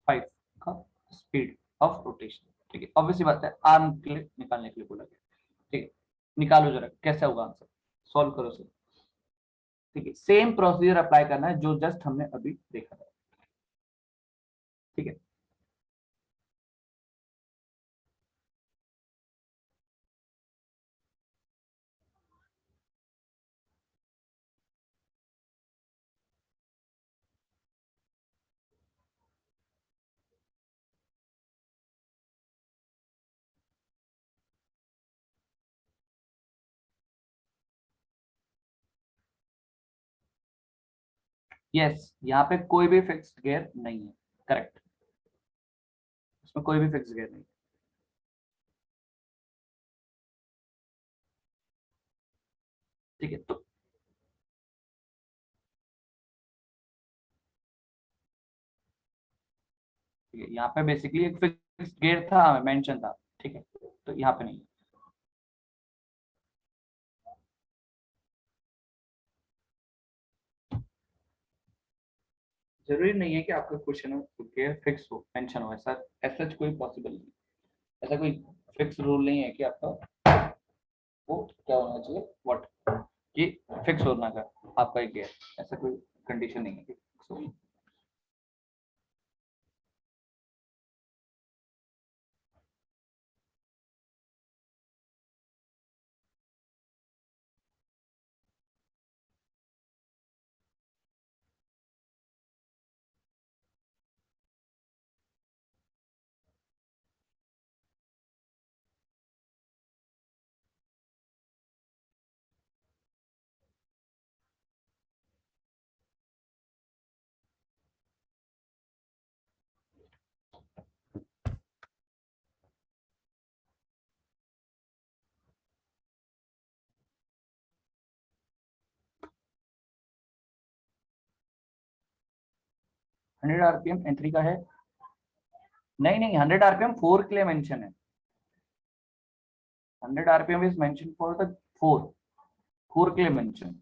5 का स्पीड ऑफ रोटेशन। ठीक है, ऑब्वियसली बात है, आर्म के लिए निकालने के लिए बोला गया। ठीक है, निकालो जरा कैसे होगा आंसर, सॉल्व करो सर। ठीक है, सेम प्रोसीजर अप्लाई करना है जो जस्ट हमने अभी देखा था। ठीक है, यस यहाँ पे कोई भी फिक्स्ड गियर नहीं है, करेक्ट, इसमें कोई भी फिक्स्ड गियर नहीं। ठीक है, तो ठीक है, यहाँ पे बेसिकली एक फिक्स्ड गियर था, मेंशन था। ठीक है, तो यहाँ पे नहीं। जरूरी नहीं है कि आपका क्वेश्चन गियर फिक्स हो, मेंशन हो, ऐसा ऐसा कोई पॉसिबल नहीं, ऐसा कोई फिक्स रूल नहीं है कि आपका वो क्या होना चाहिए, व्हाट, कि फिक्स होना का आपका एक गियर, ऐसा कोई कंडीशन नहीं है कि fix हो। 100 आरपीएम एंट्री का है, नहीं नहीं, 100 आरपीएम 4 के लिए मेंशन है, 100 RPM is mention for the 4, 4 के लिए मेंशन।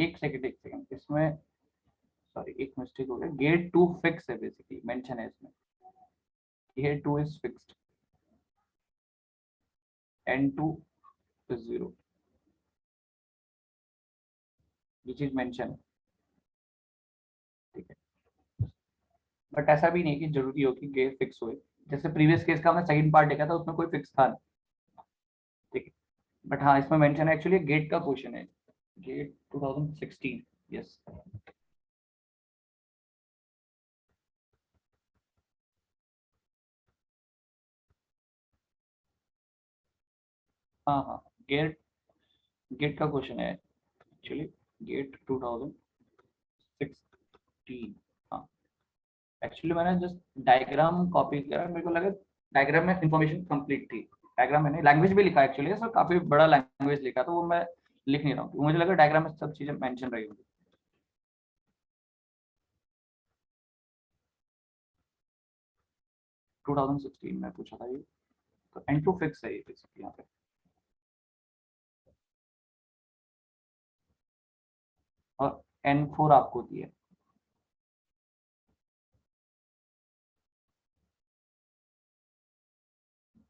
एक सेकंड इसमें, सॉरी एक मिस्टेक हो गया, गेट टू फिक्स है बेसिकली, मेंशन है इसमें, gate two is fixed, n2 is 0, which is mention, ठीक है। बट ऐसा भी नहीं कि जरूरी हो कि गेट फिक्स हो, जैसे प्रीवियस केस का हमने सेकंड पार्ट देखा था उसमें कोई फिक्स था नहीं, ठीक है। बट हाँ इसमें मेंशन है, एक्चुअली गेट का क्वेश्चन है, गेट 2016, यस। हाँ हाँ, गेट गेट का क्वेश्चन है एक्चुअली, गेट 2016, हाँ। एक्चुअली मैंने जस्ट डायग्राम कॉपी किया, मेरे को लगा डायग्राम में इंफॉर्मेशन कंप्लीट थी, डायग्राम मैंने लैंग्वेज भी लिखा एक्चुअली, सर काफी बड़ा लैंग्वेज लिखा, तो वो मैं लिख नहीं रहा हूँ, मुझे लगा डायग्राम में सब चीजें मेंशन रही होंगी। 2016 में पूछा था ये, तो N2 फिक्स है ये बेसिकली यहाँ पे। और N4 आपको दिया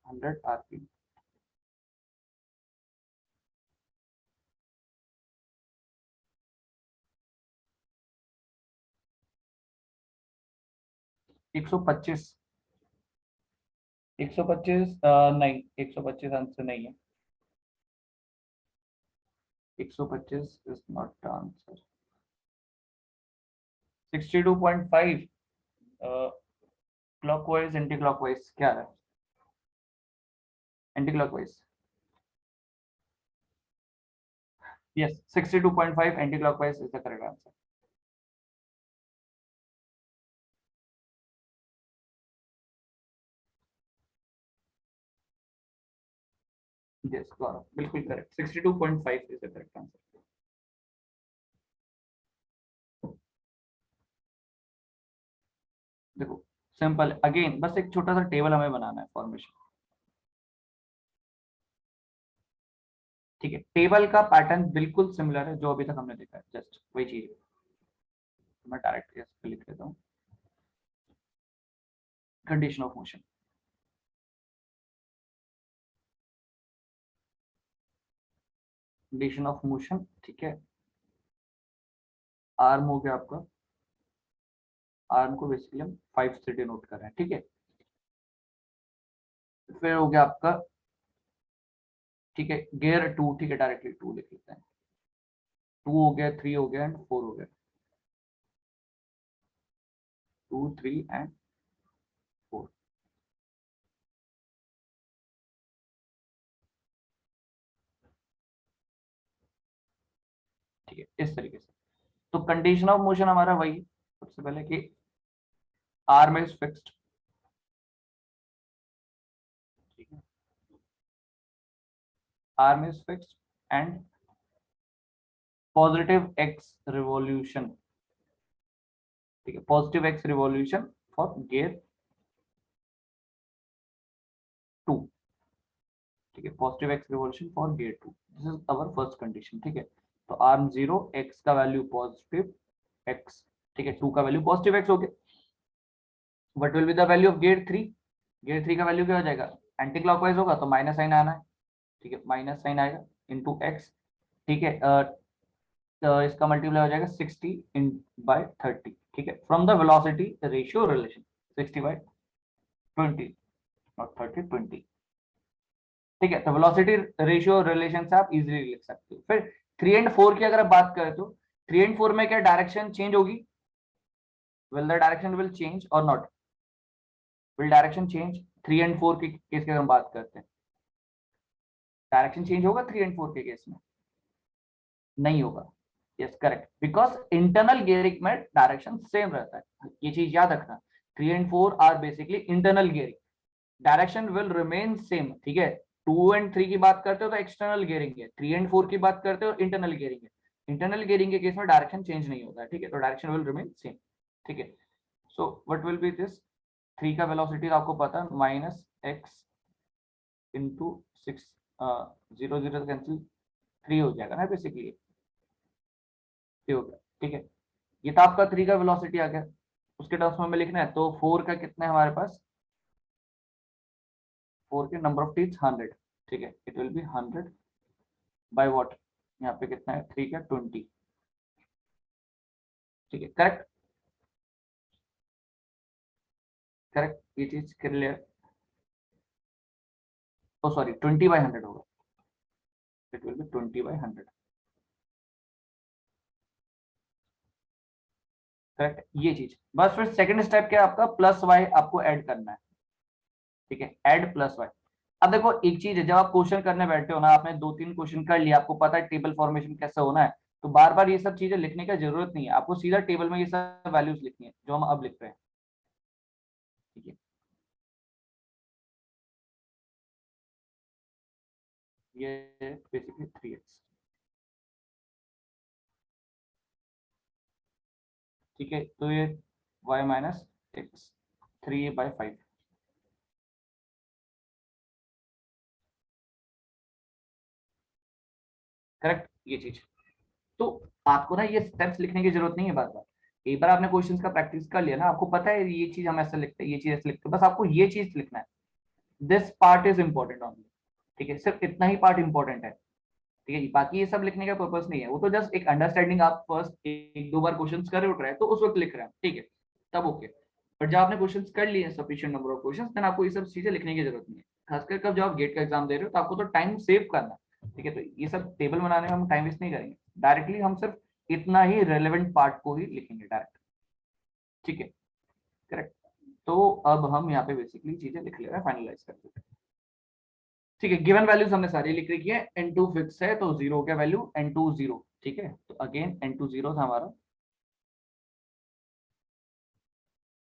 100 RPM, 125, 125 नहीं, 125 आंसर नहीं है, 125 is not the answer. 62.5 clockwise anti clockwise क्या है, anti clockwise, yes 62.5 anti clockwise is the correct answer. Yes Gaurav, बिल्कुल correct, 62.5 is the correct answer. देखो सिंपल, अगेन बस एक छोटा सा टेबल हमें बनाना है फॉर्मेशन, ठीक है। टेबल का पैटर्न बिल्कुल सिमिलर है जो अभी तक हमने देखा है, जस्ट वही चीज है। मैं डायरेक्ट इस पे लिख देता हूँ, condition of motion, condition of motion, ठीक है। आर्म हो गया आपका, आर्म को बेसिकली हम 5 से डिनोट कर रहे हैं, ठीक है। फिर हो गया आपका, ठीक है, गियर 2, ठीक है, डायरेक्टली 2 लिख लेते हैं, 2 हो गया, 3 हो गया एंड 4 हो गया, 2 3 एंड 4, ठीक है, इस तरीके से। तो कंडीशन ऑफ मोशन हमारा वही, सबसे पहले कि आर्म इज फिक्स्ड, ठीक है, arm is fixed and positive x revolution, ठीक है, positive x revolution for gear 2, ठीक है, positive x revolution for gear 2, this is our first condition, ठीक है। तो आर्म 0, एक्स का वैल्यू पॉजिटिव एक्स, ठीक है, 2 का वैल्यू पॉजिटिव एक्स हो गया। What will be the value of gear 3, gear 3 का वैल्यू क्या हो जाएगा, एंटी क्लॉकवाइज होगा तो माइनस साइन आना है, ठीक है, माइनस साइन आएगा इनटू एक्स, ठीक है। तो इसका मल्टीप्लाई हो जाएगा 60 इन बाय 30, ठीक है, from the velocity ratio relation, 60 by 20 और 30 20, ठीक है। तो वेलोसिटी रेशियो रिलेशन से आप इजीली लिख सकते हो। फिर 3 एंड 4 की अगर आप बात करें तो 3 एंड 4 में क्या डायरेक्शन चेंज होगी, will the direction will change और not, will direction change, 3 and 4 के केस की हम बात करते हैं, डायरेक्शन चेंज होगा 3 एंड 4 के केस में, नहीं होगा, yes correct, because internal gearing में डायरेक्शन सेम रहता है, ये चीज याद रखना। 3 and 4 are basically internal gearing, direction will remain same, ठीक है। 2 एंड 3 की बात करते हो तो एक्सटर्नल गियरिंग है, 3 एंड 4 की बात करते हो इंटरनल गियरिंग है, इंटरनल गियरिंग के केस में डायरेक्शन चेंज नहीं होता है, ठीक है, तो डायरेक्शन विल रिमेन सेम, ठीक है। So what will B this, 3 का वेलोसिटी आपको पता है माइनस एक्स इंटू 6, 0 0 कैंसिल, 3 हो जाएगा ना बेसिकली, ये हो गया, ठीक है। ये था आपका 3 का वेलोसिटी आ गया, उसके टर्म्स में हमें लिखना है, तो 4 का कितना है हमारे पास, 4 के नंबर ऑफ टीथ 100, ठीक है, it will be 100 by what, यहाँ पे कितना है 3 का 20, ठीक है, करेक्ट, करेक्ट, ये चीज क्लियर, ओ सॉरी 20/100 होगा, इट विल बी 20/100, करेक्ट, ये चीज बस। फिर सेकंड स्टेप क्या है आपका, प्लस वाई आपको ऐड करना है, ठीक है, ऐड प्लस वाई। अब देखो एक चीज है, जब आप क्वेश्चन करने बैठे हो ना, आपने 2-3 क्वेश्चन कर लिया, आपको पता है टेबल फॉर्मेशन कैसे होना है, तो बार बार ये सब चीजें लिखने की जरूरत नहीं है, आपको सीधा टेबल में ये सब वैल्यूज लिखनी है जो हम अब लिख रहे हैं, ठीक है। ये बेसिकली 3x, ठीक है, तो ये y माइनस एक्स 3/5, करेक्ट, ये चीज। तो आपको ना ये स्टेप्स लिखने की जरूरत नहीं है बार बार, एक बार आपने क्वेश्चंस का प्रैक्टिस कर लिया ना, आपको पता है ये चीज हम ऐसे लिखते हैं, ये चीज ऐसे लिखते हैं, बस आपको ये चीज लिखना है, this part is important only, ठीक है, सिर्फ इतना ही पार्ट इंपॉर्टेंट है, ठीक है जी, बाकी ये सब लिखने का पर्पस नहीं है, वो तो जस्ट एक अंडरस्टैंडिंग, आप फर्स्ट 1-2 बार क्वेश्चंस कर उठ रहे हैं तो उस वक्त लिख रहे हैं, ठीक है, तब ओके। बट जब आपने क्वेश्चंस कर लिए sufficient number of questions, then आपको ये सब चीजें लिखने की जरूरत नहीं है, खासकर जब आप गेट का एग्जाम दे रहे हो तो आपको तो टाइम सेव करना है, ठीक है, तो ये सब टेबल बनाने में हम टाइम वेस्ट नहीं करेंगे, डायरेक्टली हम सिर्फ इतना ही रेलेवेंट पार्ट को ही लिखेंगे डायरेक्ट, ठीक है, करेक्ट। तो अब हम यहाँ पे बेसिकली चीजें लिख ले रहे हैं, फाइनलाइज कर देते हैं, ठीक है। गिवन वैल्यूज हमने सारी लिख रखी है, n2 फिक्स है तो 0 का वैल्यू, n2 0, ठीक है, तो अगेन n2 0 था हमारा,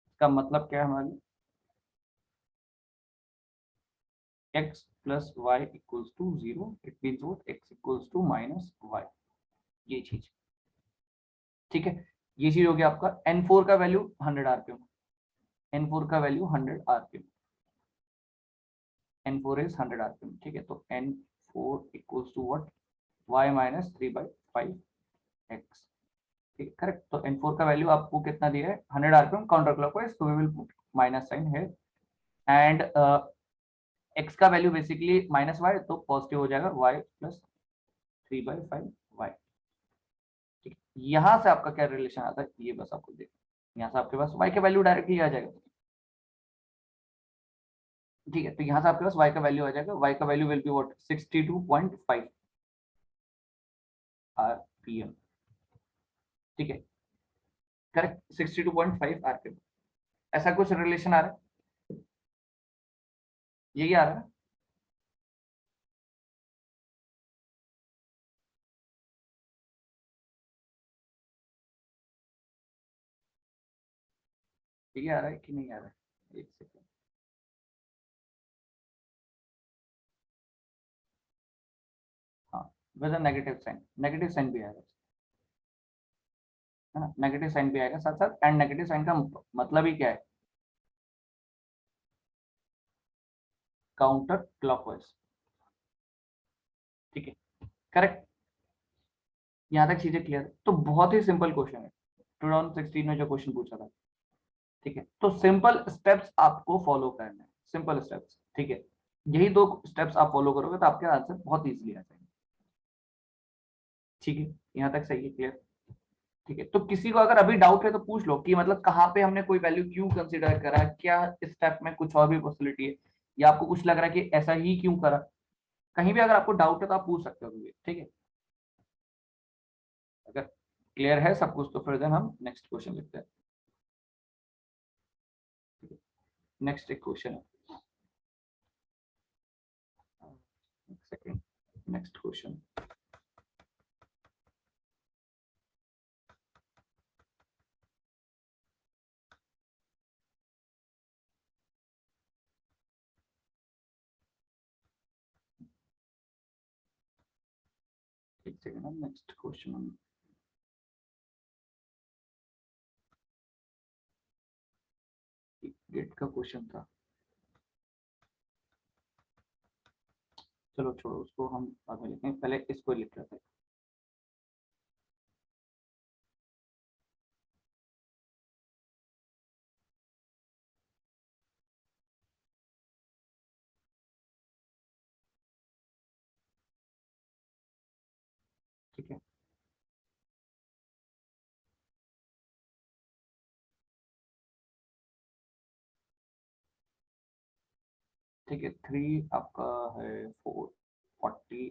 इसका मतलब क्या है हमारी, x plus y equals to 0, it means what, x equals to minus y, ये चीज, ठीक है, ये चीज हो गया आपका। n4 का वैल्यू 100 आरपीएम, n4 का value 100 RPM, n4 is 100 RPM, ठीक है, तो n4 equals to what, y minus 3/5 x, ठीक है, करेक्ट। तो n4 का वैल्यू आपको कितना दिया है, 100 आरपीएम काउंटर क्लॉकवाइज, तो we will put minus sign है, एंड x का वैल्यू बेसिकली माइनस वाई, तो पॉजिटिव हो जाएगा y प्लस 3/5 वाई, ठीक है। यहाँ से आपका क्या रिलेशन आता है, ये बस आपको देखना, यहाँ से आपके पास y का वैल्यू डायरेक्टली आ जाएगा, ठीक है, तो यहाँ से आपके पास y का वैल्यू आ जाएगा, y का value will be what, 62.5 RPM, ठीक है, करेक्ट, 62.5 आरपीएम, ऐसा कुछ रिलेशन आ रहा है, यही आ रहा है, यही आ रहा है कि नहीं आ रहा है, एक सेकंड, हाँ, विद नेगेटिव साइन भी आएगा, है ना, नेगेटिव साइन भी आएगा साथ साथ, एंड नेगेटिव साइन का मतलब ही क्या है, काउंटर क्लॉकवाइज, ठीक है, करेक्ट, यहाँ तक चीजें क्लियर है, तो बहुत ही सिंपल क्वेश्चन है, 2016 में जो क्वेश्चन पूछा था, ठीक है, तो सिंपल स्टेप्स आपको फॉलो करने हैं, सिंपल स्टेप्स, ठीक है, यही 2 स्टेप्स आप फॉलो करोगे तो आपके आंसर बहुत इजीली आ जाएंगे, ठीक है, यहाँ तक सही है, क्लियर, ठीक है। तो किसी को अगर अभी डाउट है तो पूछ लो कि मतलब कहाँ पे हमने कोई वैल्यू क्यों कंसीडर करा, क्या स्टेप में कुछ और भी पॉसिबिलिटी है, या आपको कुछ लग रहा है कि ऐसा ही क्यों करा, कहीं भी अगर आपको डाउट है तो आप पूछ सकते हो मुझे, ठीक है, अगर क्लियर है सब कुछ तो फिर देन हम नेक्स्ट क्वेश्चन लिखते हैं, नेक्स्ट एक क्वेश्चन है, एक सेकंड, नेक्स्ट क्वेश्चन, एक सेकंड, नेक्स्ट क्वेश्चन, गेट का क्वेश्चन था, चलो छोड़ो उसको, हम बाद में लिखेंगे, पहले इसको लिख लेते हैं, ठीक है, ठीक है, 3 आपका है 440,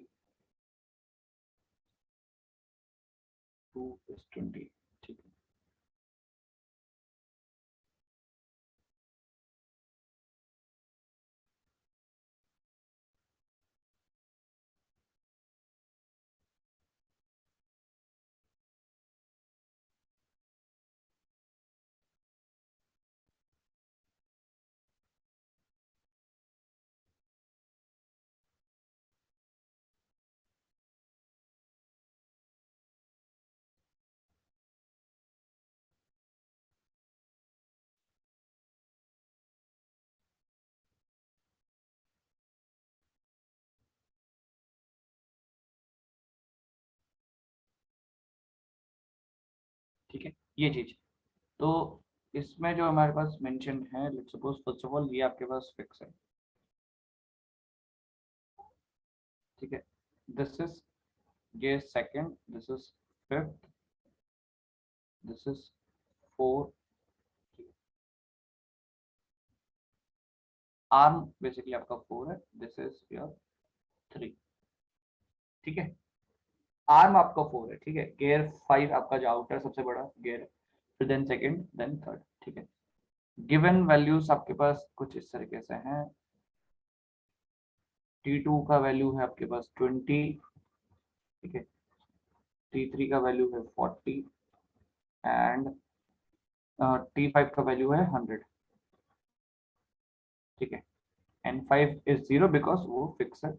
2 + 20, ठीक है। ठीक है, ये चीज, तो इसमें जो हमारे पास मेंशन है, let's suppose first of all ये आपके पास फिक्स है, ठीक है। दिस इज, ये second, this is fifth, this is four, arm basically आपका 4 है, दिस इज योर 3, ठीक है। आर्म आपका 4 है, ठीक है। गियर 5 आपका जो आउटर सबसे बड़ा गियर है, फिर देन सेकंड, देन थर्ड, ठीक है। गिवन वैल्यूज आपके पास कुछ इस तरीके से हैं। T2 का वैल्यू है आपके पास 20, ठीक है। T3 का वैल्यू है 40 एंड T5 का वैल्यू है 100, ठीक है। N5 इज 0 बिकॉज वो फिक्स है,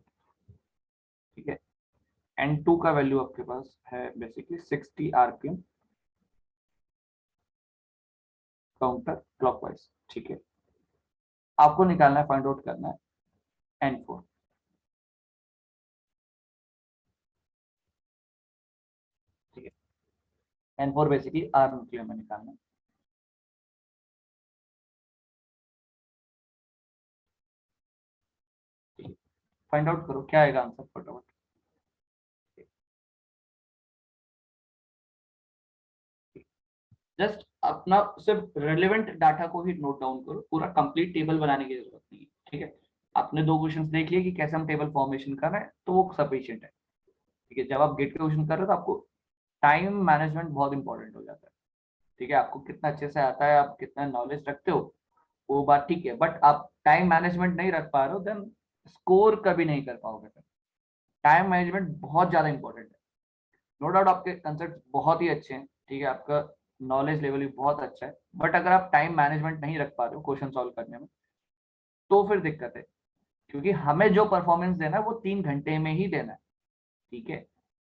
ठीक है। N2 का वैल्यू आपके पास है बेसिकली 60 RPM काउंटर क्लॉकवाइज, ठीक है। आपको निकालना है, फाइंड आउट करना है N4, ठीक है। N4 बेसिकली आर्म के लिए हमें निकालना है, ठीक है। फाइंड आउट करो क्या आएगा आंसर फटाफट। जस्ट अपना सिर्फ रेलेवेंट डाटा को ही नोट डाउन करो, पूरा कंप्लीट टेबल बनाने की जरूरत नहीं है, ठीक है। आपने दो क्वेश्चंस देख लिए कि कैसे हम टेबल फॉर्मेशन कर रहे हैं, तो वो सफिशिएंट है, ठीक है। जब आप गेट के क्वेश्चन कर रहे हो तो आपको टाइम मैनेजमेंट बहुत इंपॉर्टेंट हो जाता है, ठीक है। आपको कितना अच्छे से आता है, आप कितना नॉलेज रखते हो, वो बात ठीक है, बट आप टाइम मैनेजमेंट नहीं रख पा रहे हो, देन स्कोर कभी नहीं कर पाओगे। टाइम मैनेजमेंट बहुत ज्यादा इंपॉर्टेंट है। नो डाउट आपके कंसेप्ट बहुत ही अच्छे हैं, ठीक है, आपका नॉलेज लेवल भी बहुत अच्छा है, बट अगर आप टाइम मैनेजमेंट नहीं रख पा रहे हो क्वेश्चन सॉल्व करने में, तो फिर दिक्कत है। क्योंकि हमें जो परफॉर्मेंस देना है वो 3 घंटे में ही देना है, ठीक है।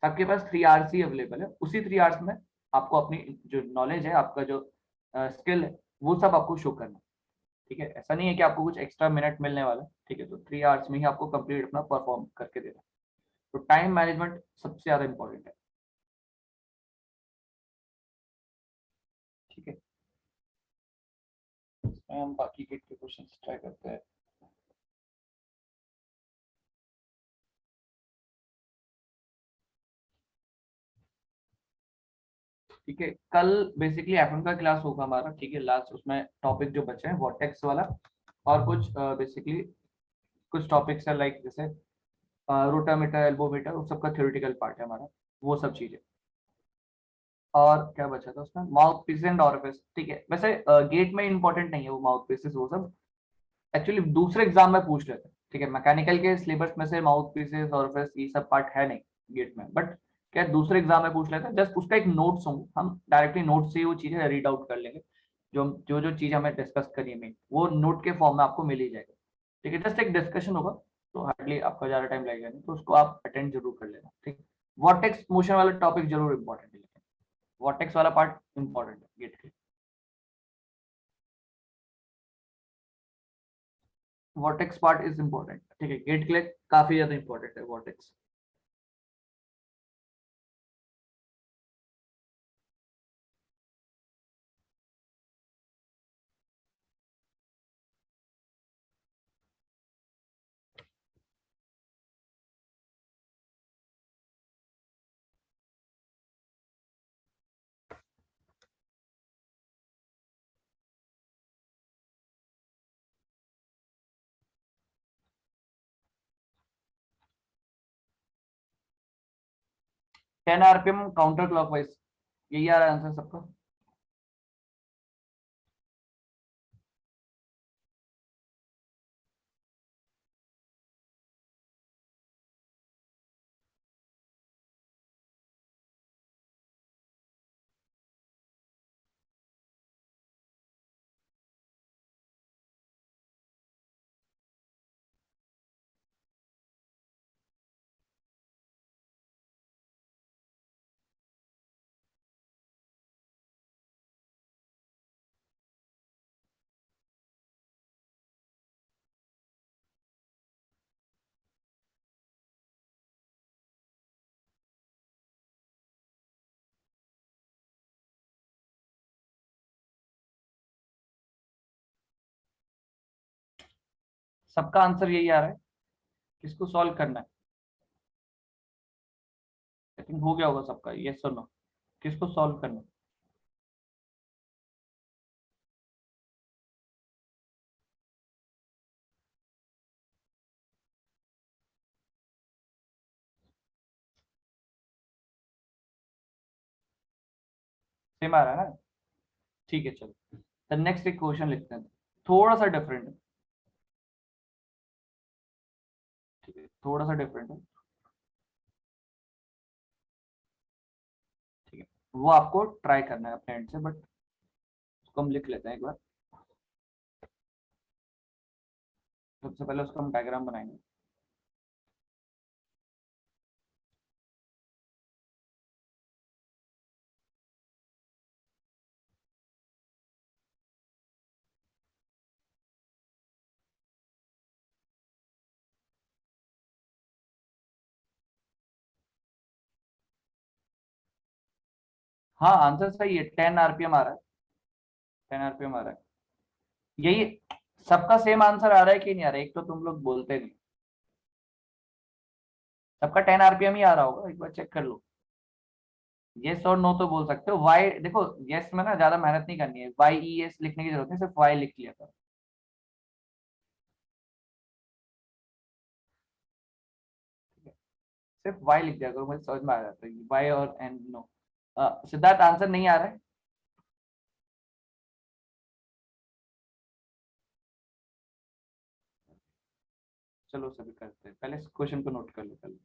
सबके पास 3 आवर्स ही अवेलेबल है, उसी 3 आवर्स में आपको अपनी जो नॉलेज है, आपका जो स्किल है, वो सब आपको शो करना है, ठीक है। ऐसा नहीं है कि आपको कुछ एक्स्ट्रा मिनट मिलने वाला है, ठीक है। तो 3 आवर्स में ही आपको कंप्लीट अपना परफॉर्म करके देना है। तो टाइम मैनेजमेंट सबसे ज्यादा इंपॉर्टेंट है, ठीक है। इसमें हम बाकी के क्वेश्चन ट्राई करते हैं। ठीक है, कल बेसिकली F1 का क्लास होगा हमारा, ठीक है। लास्ट उसमें टॉपिक जो बचे हैं वॉटेक्स वाला, और कुछ बेसिकली कुछ टॉपिक्स है लाइक जैसे रोटामीटर, एल्बोमीटर, उस सबका थ्योरेटिकल पार्ट है हमारा, वो सब चीजें। और क्या बचा था उसमें, माउथ पीस एंड ऑरिफिस, ठीक है। वैसे गेट में इंपॉर्टेंट नहीं है वो माउथ पीसेस, वो सब एक्चुअली दूसरे एग्जाम में पूछ रहे थे, ठीक है। मैकेनिकल के सिलेबस में से माउथ पीसेस ऑरिफिस ये सब पार्ट है नहीं गेट में, बट क्या दूसरे एग्जाम में पूछ रहे थे, जस्ट उसका एक नोट्स होंगे, हम डायरेक्टली नोट से ही वो चीजें रीड आउट कर लेंगे। जो जो जो चीज हमें डिस्कस करनी है वो नोट के फॉर्म में आपको मिल ही जाएगा, ठीक है। जस्ट एक डिस्कशन होगा, तो हार्डली आपका ज्यादा टाइम लगेगा नहीं, तो उसको आप अटेंड जरूर कर लेना, ठीक। वॉटेक्स मोशन वाला टॉपिक जरूर इंपॉर्टेंट है, लेकिन वॉटेक्स वाला पार्ट इंपॉर्टेंट है गेट के। वॉटेक्स पार्ट इज इंपॉर्टेंट, ठीक है, गेट के लिए काफी ज्यादा इंपॉर्टेंट है वॉटेक्स। 10 आरपीएम काउंटर क्लॉकवाइज, यही आ रहा है आंसर सबका। सबका आंसर यही आ रहा है, किसको सॉल्व करना है? आई थिंक हो गया होगा सबका, यस और नो, किसको सॉल्व करना है? सेम आ रहा है ना? ठीक है चलो, द नेक्स्ट एक क्वेश्चन लिखते हैं, थोड़ा सा डिफरेंट है। ठीक है, थोड़ा सा डिफरेंट है। ठीक है, वो आपको ट्राई करना है अपने एंड से, बट उसको हम लिख लेते हैं एक बार। सबसे पहले उसका हम डायग्राम बनाएंगे। हाँ आंसर सही है, 10 आरपीएम आ रहा है, 10 आरपीएम आ रहा है। यही सबका सेम आंसर आ रहा है कि नहीं आ रहा है? एक तो तुम लोग बोलते नहीं। सबका 10 आरपीएम ही आ रहा होगा, एक बार चेक कर लो। यस और नो तो बोल सकते हो, वाई देखो, यस में ना ज्यादा मेहनत नहीं करनी है, वाई ई एस लिखने की जरूरत नहीं, सिर्फ वाई लिख लिया करो। ठीक है, सिर्फ वाई लिख दिया करो, मुझे समझ में आ जाता है वाई और एंड नो। सिद्धार्थ आंसर नहीं आ रहा है? चलो सभी करते हैं, पहले इस क्वेश्चन को नोट कर लो पहले।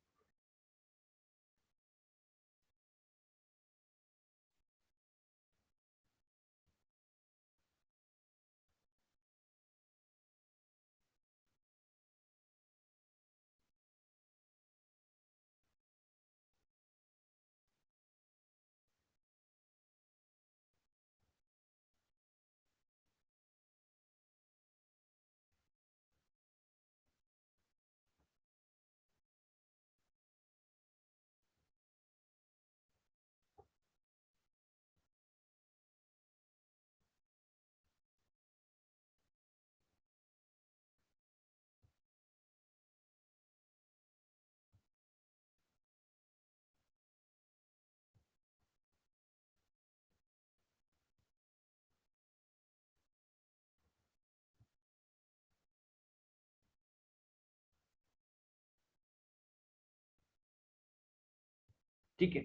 ठीक है,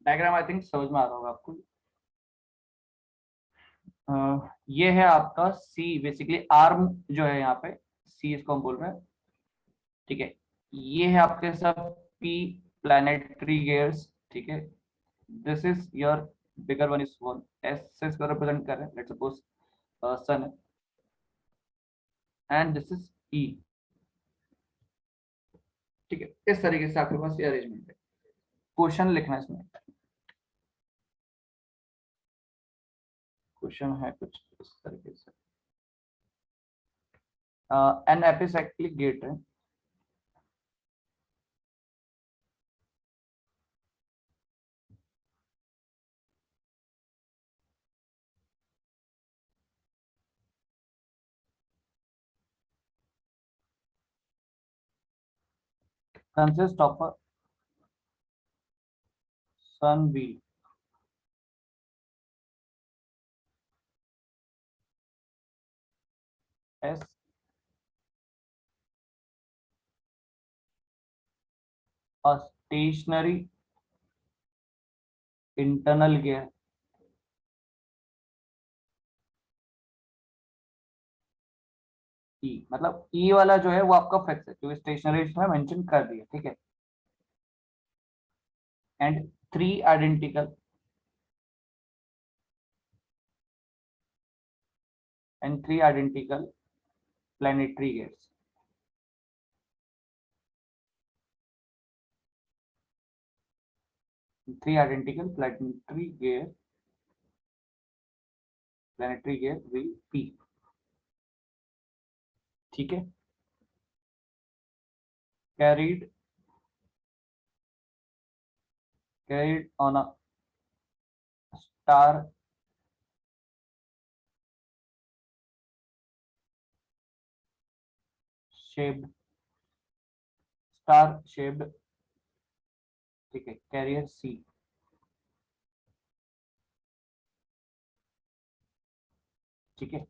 डायग्राम आई थिंक समझ में आ रहा होगा आपको। ये है आपका सी, बेसिकली आर्म जो है यहाँ पे, सी इसको हम बोल रहे हैं। ठीक है, ये है आपके सब पी प्लानिटरी गियर्स। ठीक है, this is your bigger one is one, S से इसको रिप्रेजेंट कर रहे हैं, लेट्स सपोज सन है, एंड दिस इज ई। ठीक है, इस तरीके से आपके पास ये अरेंजमेंट है। क्वेश्चन लिखना है इसमें, क्वेश्चन है कुछ इस तरीके से। एन एपिसाइक्लिक गेट है, consist of a sun wheel, S a stationary internal gear, E मतलब ई वाला जो है वो आपका फिक्स है, जो स्टेशनरी में मेंशन कर दिया, ठीक है। And three identical planetary gears, three identical planetary gear will P, ठीक है। carried on a star shaped ठीक है, कैरियर C, ठीक है।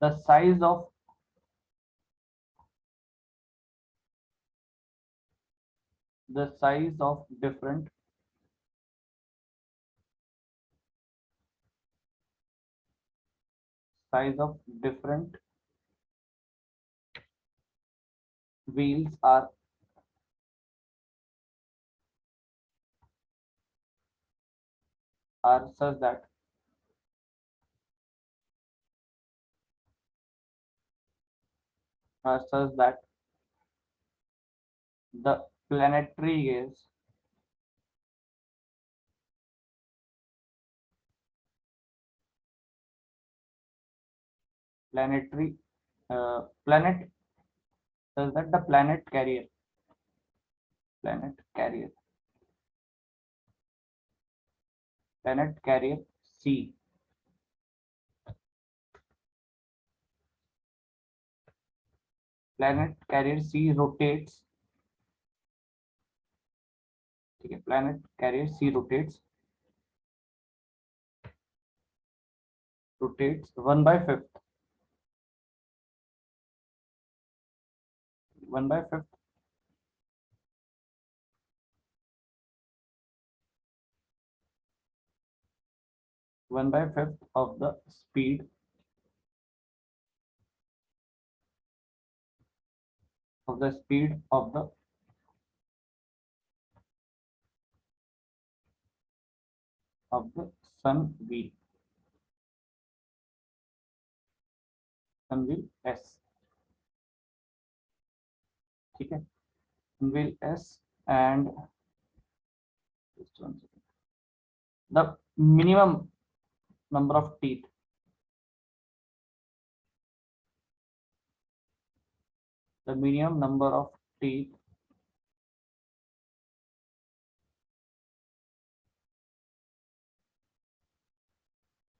the size of different wheels are such that the planetary gears planetary planet such that the planet carrier C, planet carrier C rotates, ठीक है। planet carrier C rotates 1/5 of the speed of the sun wheel S, ठीक है। sun wheel S and just one second. The minimum number of teeth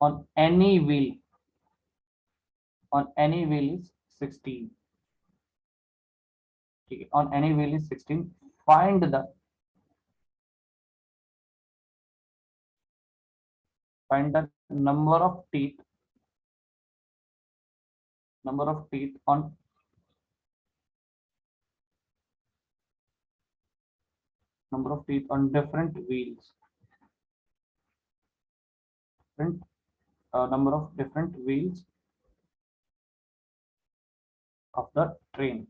on any wheel is 16, ठीक है। on any wheel is 16, find the number of teeth on different wheels, number of different wheels of the train,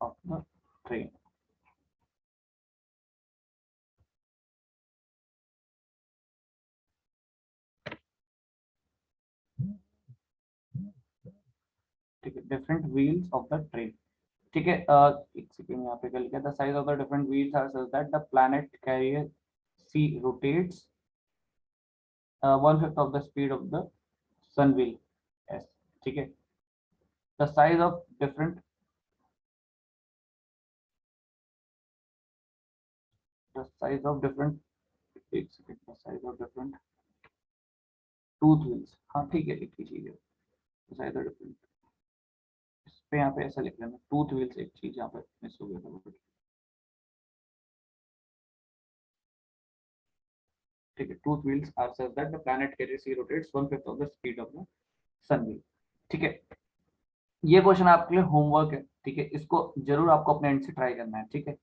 of the train, ठीक है। different wheels of the train, ठीक है। एक second यहाँ पे क्या लिखा था, size of the different wheels are such that the planet carrier C rotates 1/5 of the speed of the sun wheel S, ठीक है। the size of different एक second, the size of different tooth wheels, हाँ ठीक है, लिख लीजिए the size of different, इस पे यहाँ पे ऐसा लिख लेना tooth wheels, एक चीज यहाँ पे मिस हो गया था, ठीक है। tooth wheels are such that the planet carrier C rotates 1/5 of the speed of the sun wheel, ठीक है। ये क्वेश्चन आपके लिए होमवर्क है, ठीक है, इसको जरूर आपको अपने एंड से ट्राई करना है, ठीक है,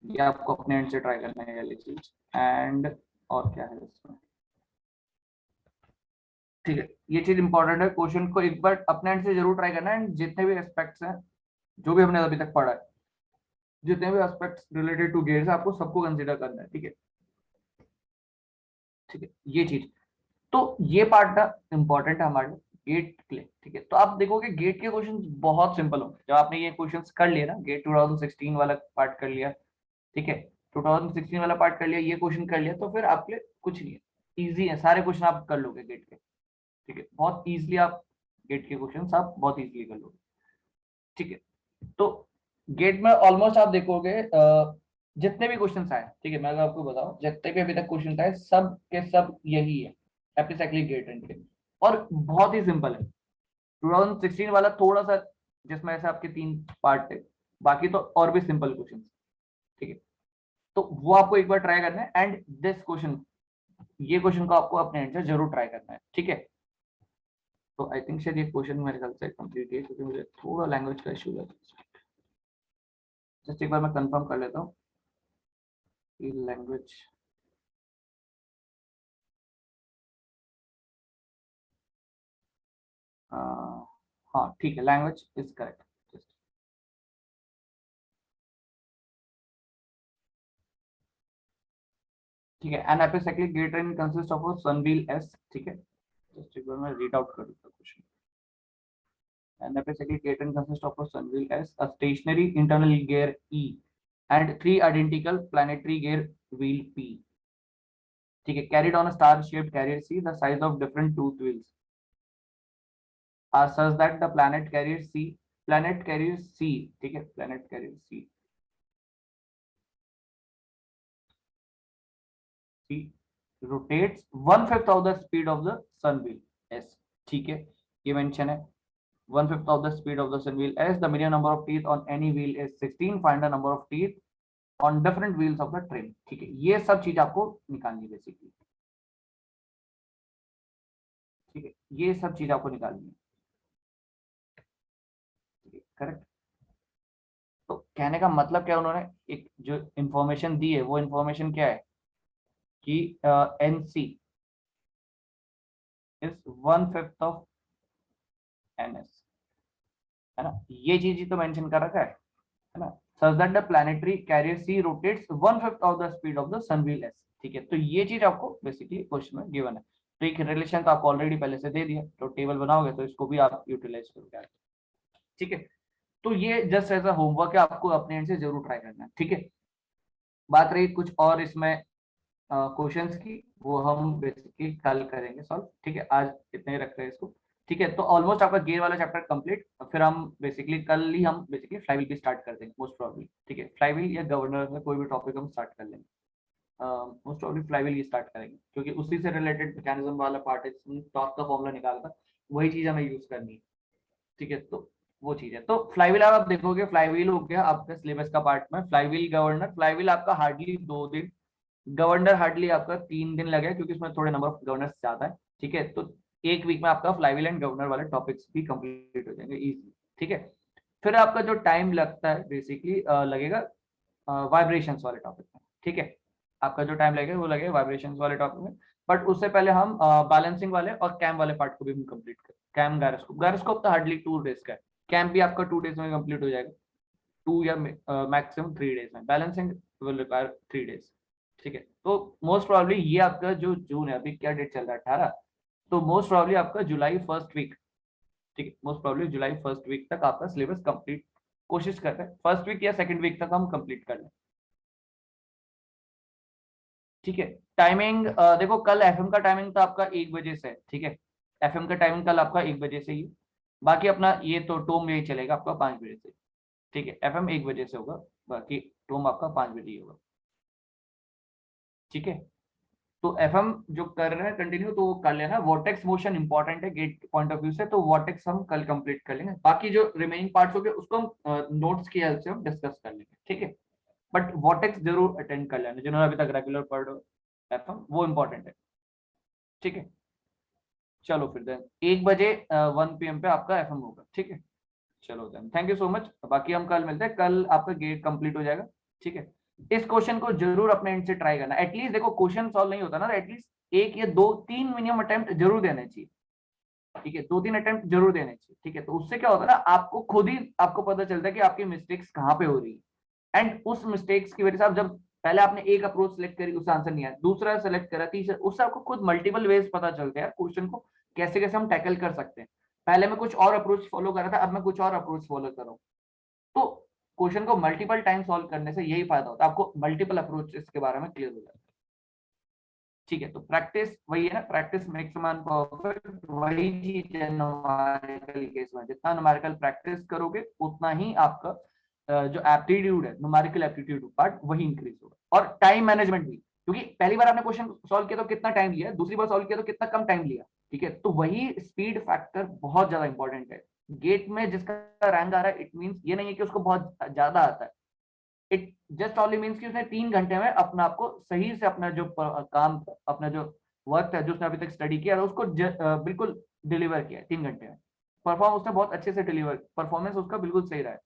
ये आपको अपने एंड से ट्राई करना है ये वाली चीज। एंड और क्या है इसमें, ठीक है, ये चीज इंपॉर्टेंट है, क्वेश्चन को एक बार अपने एंड से जरूर ट्राई करना है। एंड जितने भी एस्पेक्ट्स हैं जो भी हमने अभी तक पढ़ा है, जितने भी एस्पेक्ट्स रिलेटेड टू गेट्स आपको सबको कंसीडर करना है, ठीक है, ठीक है, ये चीज। तो ये पार्ट ना इंपॉर्टेंट है हमारे गेट के लिए, ठीक है। तो आप देखोगे गेट के क्वेश्चन बहुत सिंपल होंगे जब आपने ये क्वेश्चन कर लिए ना, गेट 2016 वाला पार्ट कर लिया, ठीक है, 2016 वाला पार्ट कर लिया, ये क्वेश्चन कर लिया, तो फिर आपके लिए कुछ नहीं है, इजी है, सारे क्वेश्चन आप कर लोगे गेट के, ठीक है, बहुत इजीली आप गेट के क्वेश्चन आप बहुत इजीली कर लोगे, ठीक है। तो गेट में ऑलमोस्ट आप देखोगे जितने भी क्वेश्चन आए, ठीक है, मैं अगर आपको बताऊं जितने भी अभी तक क्वेश्चन आए सब के सब यही है, एपिसाइक्लिक गेट एंड के, और बहुत ही सिंपल है। 2016 वाला थोड़ा सा जिसमें ऐसे आपके 3 पार्ट थे, बाकी तो और भी सिंपल क्वेश्चन, ठीक है, तो वो आपको एक बार ट्राई करना है। एंड दिस क्वेश्चन, ये क्वेश्चन को आपको अपने आंसर जरूर ट्राई करना है, ठीक है। तो आई थिंक शायद ये क्वेश्चन मेरे ख्याल से कंप्लीट है, क्योंकि मुझे थोड़ा लैंग्वेज का इशू है, जस्ट एक बार मैं कंफर्म कर लेता हूँ कि लैंग्वेज, हाँ ठीक है, लैंग्वेज इज करेक्ट, ठीक है। एन एपिसाइक्लिक गेट train consist of a sun wheel S, ठीक है, जस्ट एक बार मैं रीड आउट कर देता हूँ question. An epicyclic gear train consists of a sunwheel S, a stationary internal gear E, and 3 identical planetary gear wheel P. ठीक है, carried on a star-shaped carrier C, the size of different tooth wheels are such that the planet carrier C, ठीक है, planet carrier C rotates 1/5 of the speed of the sunwheel S, ठीक है, ये mention है 1/5 of the speed of the sunwheel S. The median number of teeth on any wheel is 16. Find the number of teeth on different wheels of the train, ठीक है, ये सब चीज आपको निकालनी है बेसिकली, ठीक है, ये सब चीज आपको निकालनी है, ठीक है, करेक्ट। तो कहने का मतलब क्या, उन्होंने एक जो इंफॉर्मेशन दी है वो इंफॉर्मेशन क्या है कि एनसी इज 1/5 ऑफ एनएस, है ना, ये चीज ही तो मेंशन कर रखा है ना, such that the planetary carrier C rotates 1/5 of the speed of the sun wheel S, ठीक है, तो ये चीज आपको बेसिकली क्वेश्चन में गिवन है। तो एक रिलेशन तो आपको ऑलरेडी पहले से दे दिया, तो टेबल बनाओगे तो इसको भी आप यूटिलाइज करोगे, ठीक है। तो ये जस्ट एज अ होमवर्क है, आपको अपने एंड से जरूर ट्राई करना है, ठीक है। बात रही कुछ और इसमें क्वेश्चंस की, वो हम बेसिकली कल करेंगे सॉल्व, ठीक है, आज इतने ही रखते हैं इसको, ठीक है। तो ऑलमोस्ट आपका गेयर वाला चैप्टर कंप्लीट, फिर हम बेसिकली कल ही हम बेसिकली फ्लाईव्हील भी स्टार्ट कर देंगे मोस्ट प्रॉब्ली, ठीक है, फ्लाईव्हील या गवर्नर में कोई भी टॉपिक हम स्टार्ट कर लेंगे, मोस्ट प्रॉब्ली फ्लाईव्हील ही स्टार्ट करेंगे, क्योंकि उसी से रिलेटेड मैकेनिज्म वाला पार्ट है जिसमें टॉर्क का फॉर्मूला निकालता, वही चीज हमें यूज करनी है, ठीक है। तो वो चीज है, तो फ्लाईव्हील आप देखोगे, फ्लाईव्हील हो गया आपका सिलेबस का पार्ट में, फ्लाईव्हील गवर्नर, फ्लाईव्हील आपका हार्डली 2 दिन, गवर्नर हार्डली आपका 3 दिन लगे, क्योंकि इसमें थोड़े नंबर ऑफ गवर्नर्स ज्यादा है, ठीक है। तो एक वीक में आपका फ्लाईव्हील एंड गवर्नर वाले टॉपिक्स भी कंप्लीट हो जाएंगे इजी, ठीक है। फिर आपका जो टाइम लगता है बेसिकली लगेगा वाइब्रेशंस वाले टॉपिक में, ठीक है, आपका जो टाइम लगेगा वो लगेगा वाइब्रेशंस वाले टॉपिक में। बट उससे पहले हम बैलेंसिंग वाले और कैम वाले पार्ट को भी हम कंप्लीट करें, कैम गायरोस्कोप तो हार्डली 2 डेज का है, कैम भी आपका 2 डेज में कंप्लीट हो जाएगा, 2 या मैक्सिमम 3 डेज में, बैलेंसिंग विल रिक्वायर 3 डेज, ठीक है। तो मोस्ट प्रॉब्ली ये आपका जो जून है, अभी क्या डेट चल रहा है 18, तो मोस्ट प्रॉब्ली आपका जुलाई फर्स्ट वीक, ठीक है, मोस्ट प्रॉब्ली जुलाई फर्स्ट वीक तक आपका सिलेबस कंप्लीट, कोशिश करते हैं फर्स्ट वीक या सेकंड वीक तक हम कंप्लीट कर लें, ठीक है। टाइमिंग देखो, कल एफएम का टाइमिंग तो आपका 1 बजे से है, ठीक है, एफएम का टाइमिंग कल आपका 1 बजे से ही है। बाकी अपना ये तो टोम यही चलेगा आपका 5 बजे से, ठीक है, एफएम 1 बजे से होगा, बाकी टोम आपका 5 बजे ही होगा, ठीक है। तो एफएम जो कर रहे हैं कंटिन्यू, तो वो कर लेना, वोटेक्स मोशन इंपॉर्टेंट है गेट पॉइंट ऑफ व्यू से, तो वोटेक्स हम कल कंप्लीट कर लेंगे, बाकी जो रिमेनिंग पार्ट्स हो गए उसको हम नोट्स की हेल्प से हम डिस्कस कर लेंगे, ठीक है। बट वोटेक्स जरूर अटेंड कर लेना जिन्होंने अभी तक रेगुलर पढ़ एफएम, वो इंपॉर्टेंट है, ठीक है। चलो फिर देन 1 बजे 1 PM पे आपका एफएम होगा, ठीक है। चलो then thank you so much, बाकी हम कल मिलते हैं, कल आपका गेट कंप्लीट हो जाएगा, ठीक है। इस क्वेश्चन को जरूर अपने एंड से ट्राई करना, एटलीस्ट देखो क्वेश्चन सॉल्व नहीं होता ना, एटलीस्ट 1 या 2 3 मिनिमम अटेम्प्ट जरूर देने चाहिए, ठीक है। 2-3 अटेम्प्ट जरूर देने चाहिए, ठीक है। तो उससे क्या होता है ना, आपको खुद ही आपको पता चलता है कि आपकी मिस्टेक्स कहाँ पे हो रही है, एंड उस मिस्टेक्स की वजह से आप जब पहले आपने एक अप्रोच सेलेक्ट करी, उससे आंसर नहीं आया, दूसरा सेलेक्ट करा, तीसरा, उससे आपको खुद मल्टीपल वेज पता चलते हैं क्वेश्चन को कैसे कैसे हम टैकल कर सकते हैं। पहले मैं कुछ और अप्रोच फॉलो कर रहा था, अब मैं कुछ और अप्रोच फॉलो कर रहा हूँ। तो क्वेश्चन को मल्टीपल टाइम सॉल्व करने से यही फायदा होता है, आपको मल्टीपल अप्रोचेस के बारे में क्लियर हो जाता है, ठीक है। तो प्रैक्टिस वही है ना, practice makes a man perfect, वही चीज है न्यूमेरिकल केस में, जितना न्यूमेरिकल प्रैक्टिस करोगे उतना ही आपका जो एप्टीट्यूड है, न्यूमेरिकल एप्टीट्यूड पार्ट, वही इंक्रीज होगा। और टाइम मैनेजमेंट भी, क्योंकि पहली बार आपने क्वेश्चन सॉल्व किया तो कितना टाइम लिया, दूसरी बार सॉल्व किया तो कितना कम टाइम लिया, ठीक है। तो वही स्पीड फैक्टर बहुत ज्यादा इंपॉर्टेंट है। गेट में जिसका रैंक आ रहा है, इट मींस ये नहीं है कि उसको बहुत ज्यादा आता है, इट जस्ट ओनली मीन्स कि उसने 3 घंटे में अपना आपको सही से अपना जो काम, अपना जो वर्क है जो उसने अभी तक स्टडी किया है उसको बिल्कुल डिलीवर किया है 3 घंटे में। परफॉर्म उसने बहुत अच्छे से डिलीवर, परफॉर्मेंस उसका बिल्कुल सही रहा है,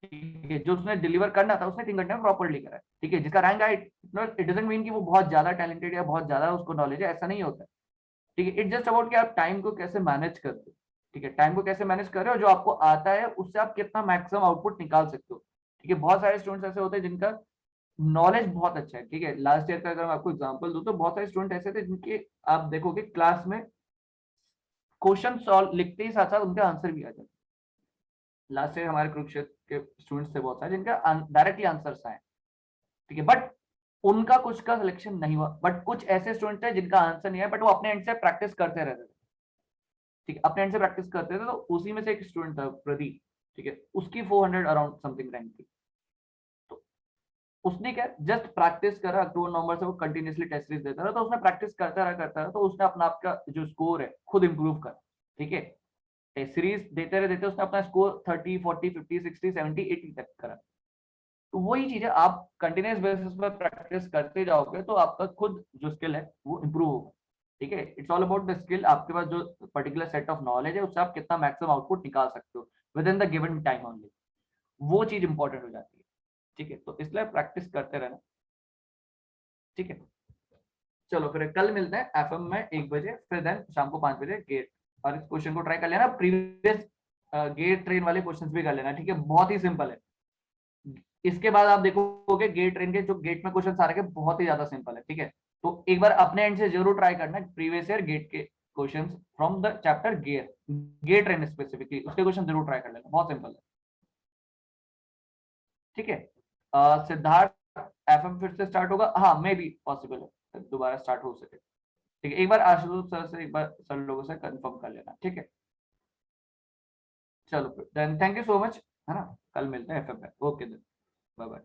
ठीक है। जो उसने डिलीवर करना था उसने 3 घंटे में प्रॉपरली करा है, ठीक है। जिसका रैंक आया, इट डजंट मीन कि वो बहुत ज्यादा टैलेंटेड या बहुत ज्यादा उसको नॉलेज है, ऐसा नहीं होता है, ठीक है। इट जस्ट अबाउट कि आप टाइम को कैसे मैनेज करते हो, ठीक है। टाइम को कैसे मैनेज कर रहे हो, जो आपको आता है उससे आप कितना मैक्सिमम आउटपुट निकाल सकते हो, ठीक है। बहुत सारे स्टूडेंट्स ऐसे होते हैं जिनका नॉलेज बहुत अच्छा है, ठीक है। लास्ट ईयर का अगर मैं आपको एग्जांपल दूं तो बहुत सारे स्टूडेंट ऐसे थे जिनके आप देखोगे क्लास में क्वेश्चन सॉल्व लिखते ही साथ साथ उनके आंसर भी आ जाते। लास्ट ईयर हमारे कुरुक्षेत्र के स्टूडेंट्स थे बहुत सारे जिनका डायरेक्टली आंसर्स आए, ठीक है। बट उनका कुछ का सिलेक्शन नहीं हुआ, बट कुछ ऐसे स्टूडेंट थे जिनका आंसर नहीं है, बट वो अपने एंड से प्रैक्टिस करते रहते थे, ठीक है। अपने एंड से प्रैक्टिस करते थे, तो उसी में से एक स्टूडेंट था प्रदीप, ठीक है। उसकी 400 अराउंड समथिंग रैंक थी। तो उसने क्या जस्ट प्रैक्टिस करा, अक्टूबर नवंबर से वो कंटिन्यूसली टेस्ट सीरीज देता रहा, तो उसने प्रैक्टिस करता रहा, तो उसने अपना आपका जो स्कोर है खुद इंप्रूव करा, ठीक है। टेस्ट सीरीज देते रहे देते उसने अपना स्कोर 30 40 50 60 70 80 तक करा। तो वही चीज है, आप कंटिन्यूस बेसिस पर प्रैक्टिस करते जाओगे तो आपका खुद जो स्किल है वो इंप्रूव होगा, ठीक है। It's all about the skill, आपके पास जो पर्टिकुलर सेट ऑफ नॉलेज है उससे आप कितना मैक्सिमम आउटपुट निकाल सकते हो with in the given time only, वो चीज इंपॉर्टेंट हो जाती है, ठीक है। तो इसलिए प्रैक्टिस करते रहना, ठीक है। चलो फिर कल मिलते हैं एफएम में 1 बजे, फिर देन शाम को 5 बजे गेट। और इस क्वेश्चन को ट्राई कर लेना, प्रीवियस गेट ट्रेन वाले क्वेश्चंस भी कर लेना, ठीक है। बहुत ही सिंपल है। इसके बाद आप देखोगे गेट ट्रेन के जो गेट में क्वेश्चन आ रहे हैं बहुत ही ज्यादा सिंपल है, ठीक है। तो एक बार अपने एंड से जरूर ट्राई करना प्रीवियस ईयर गेट के questions from the chapter gate train specifically, उसके क्वेश्चन जरूर ट्राई कर लेना, बहुत सिंपल है, ठीक है। सिद्धार्थ एफएम फिर से स्टार्ट होगा, हाँ मे बी पॉसिबल है दोबारा स्टार्ट हो सके, ठीक है। एक बार आशुतोष सर से, एक बार सर लोगों से कंफर्म कर लेना, ठीक है। चलो then thank you so much, है ना। कल मिलते हैं एफएम पे, ओके देन, बाय बाय।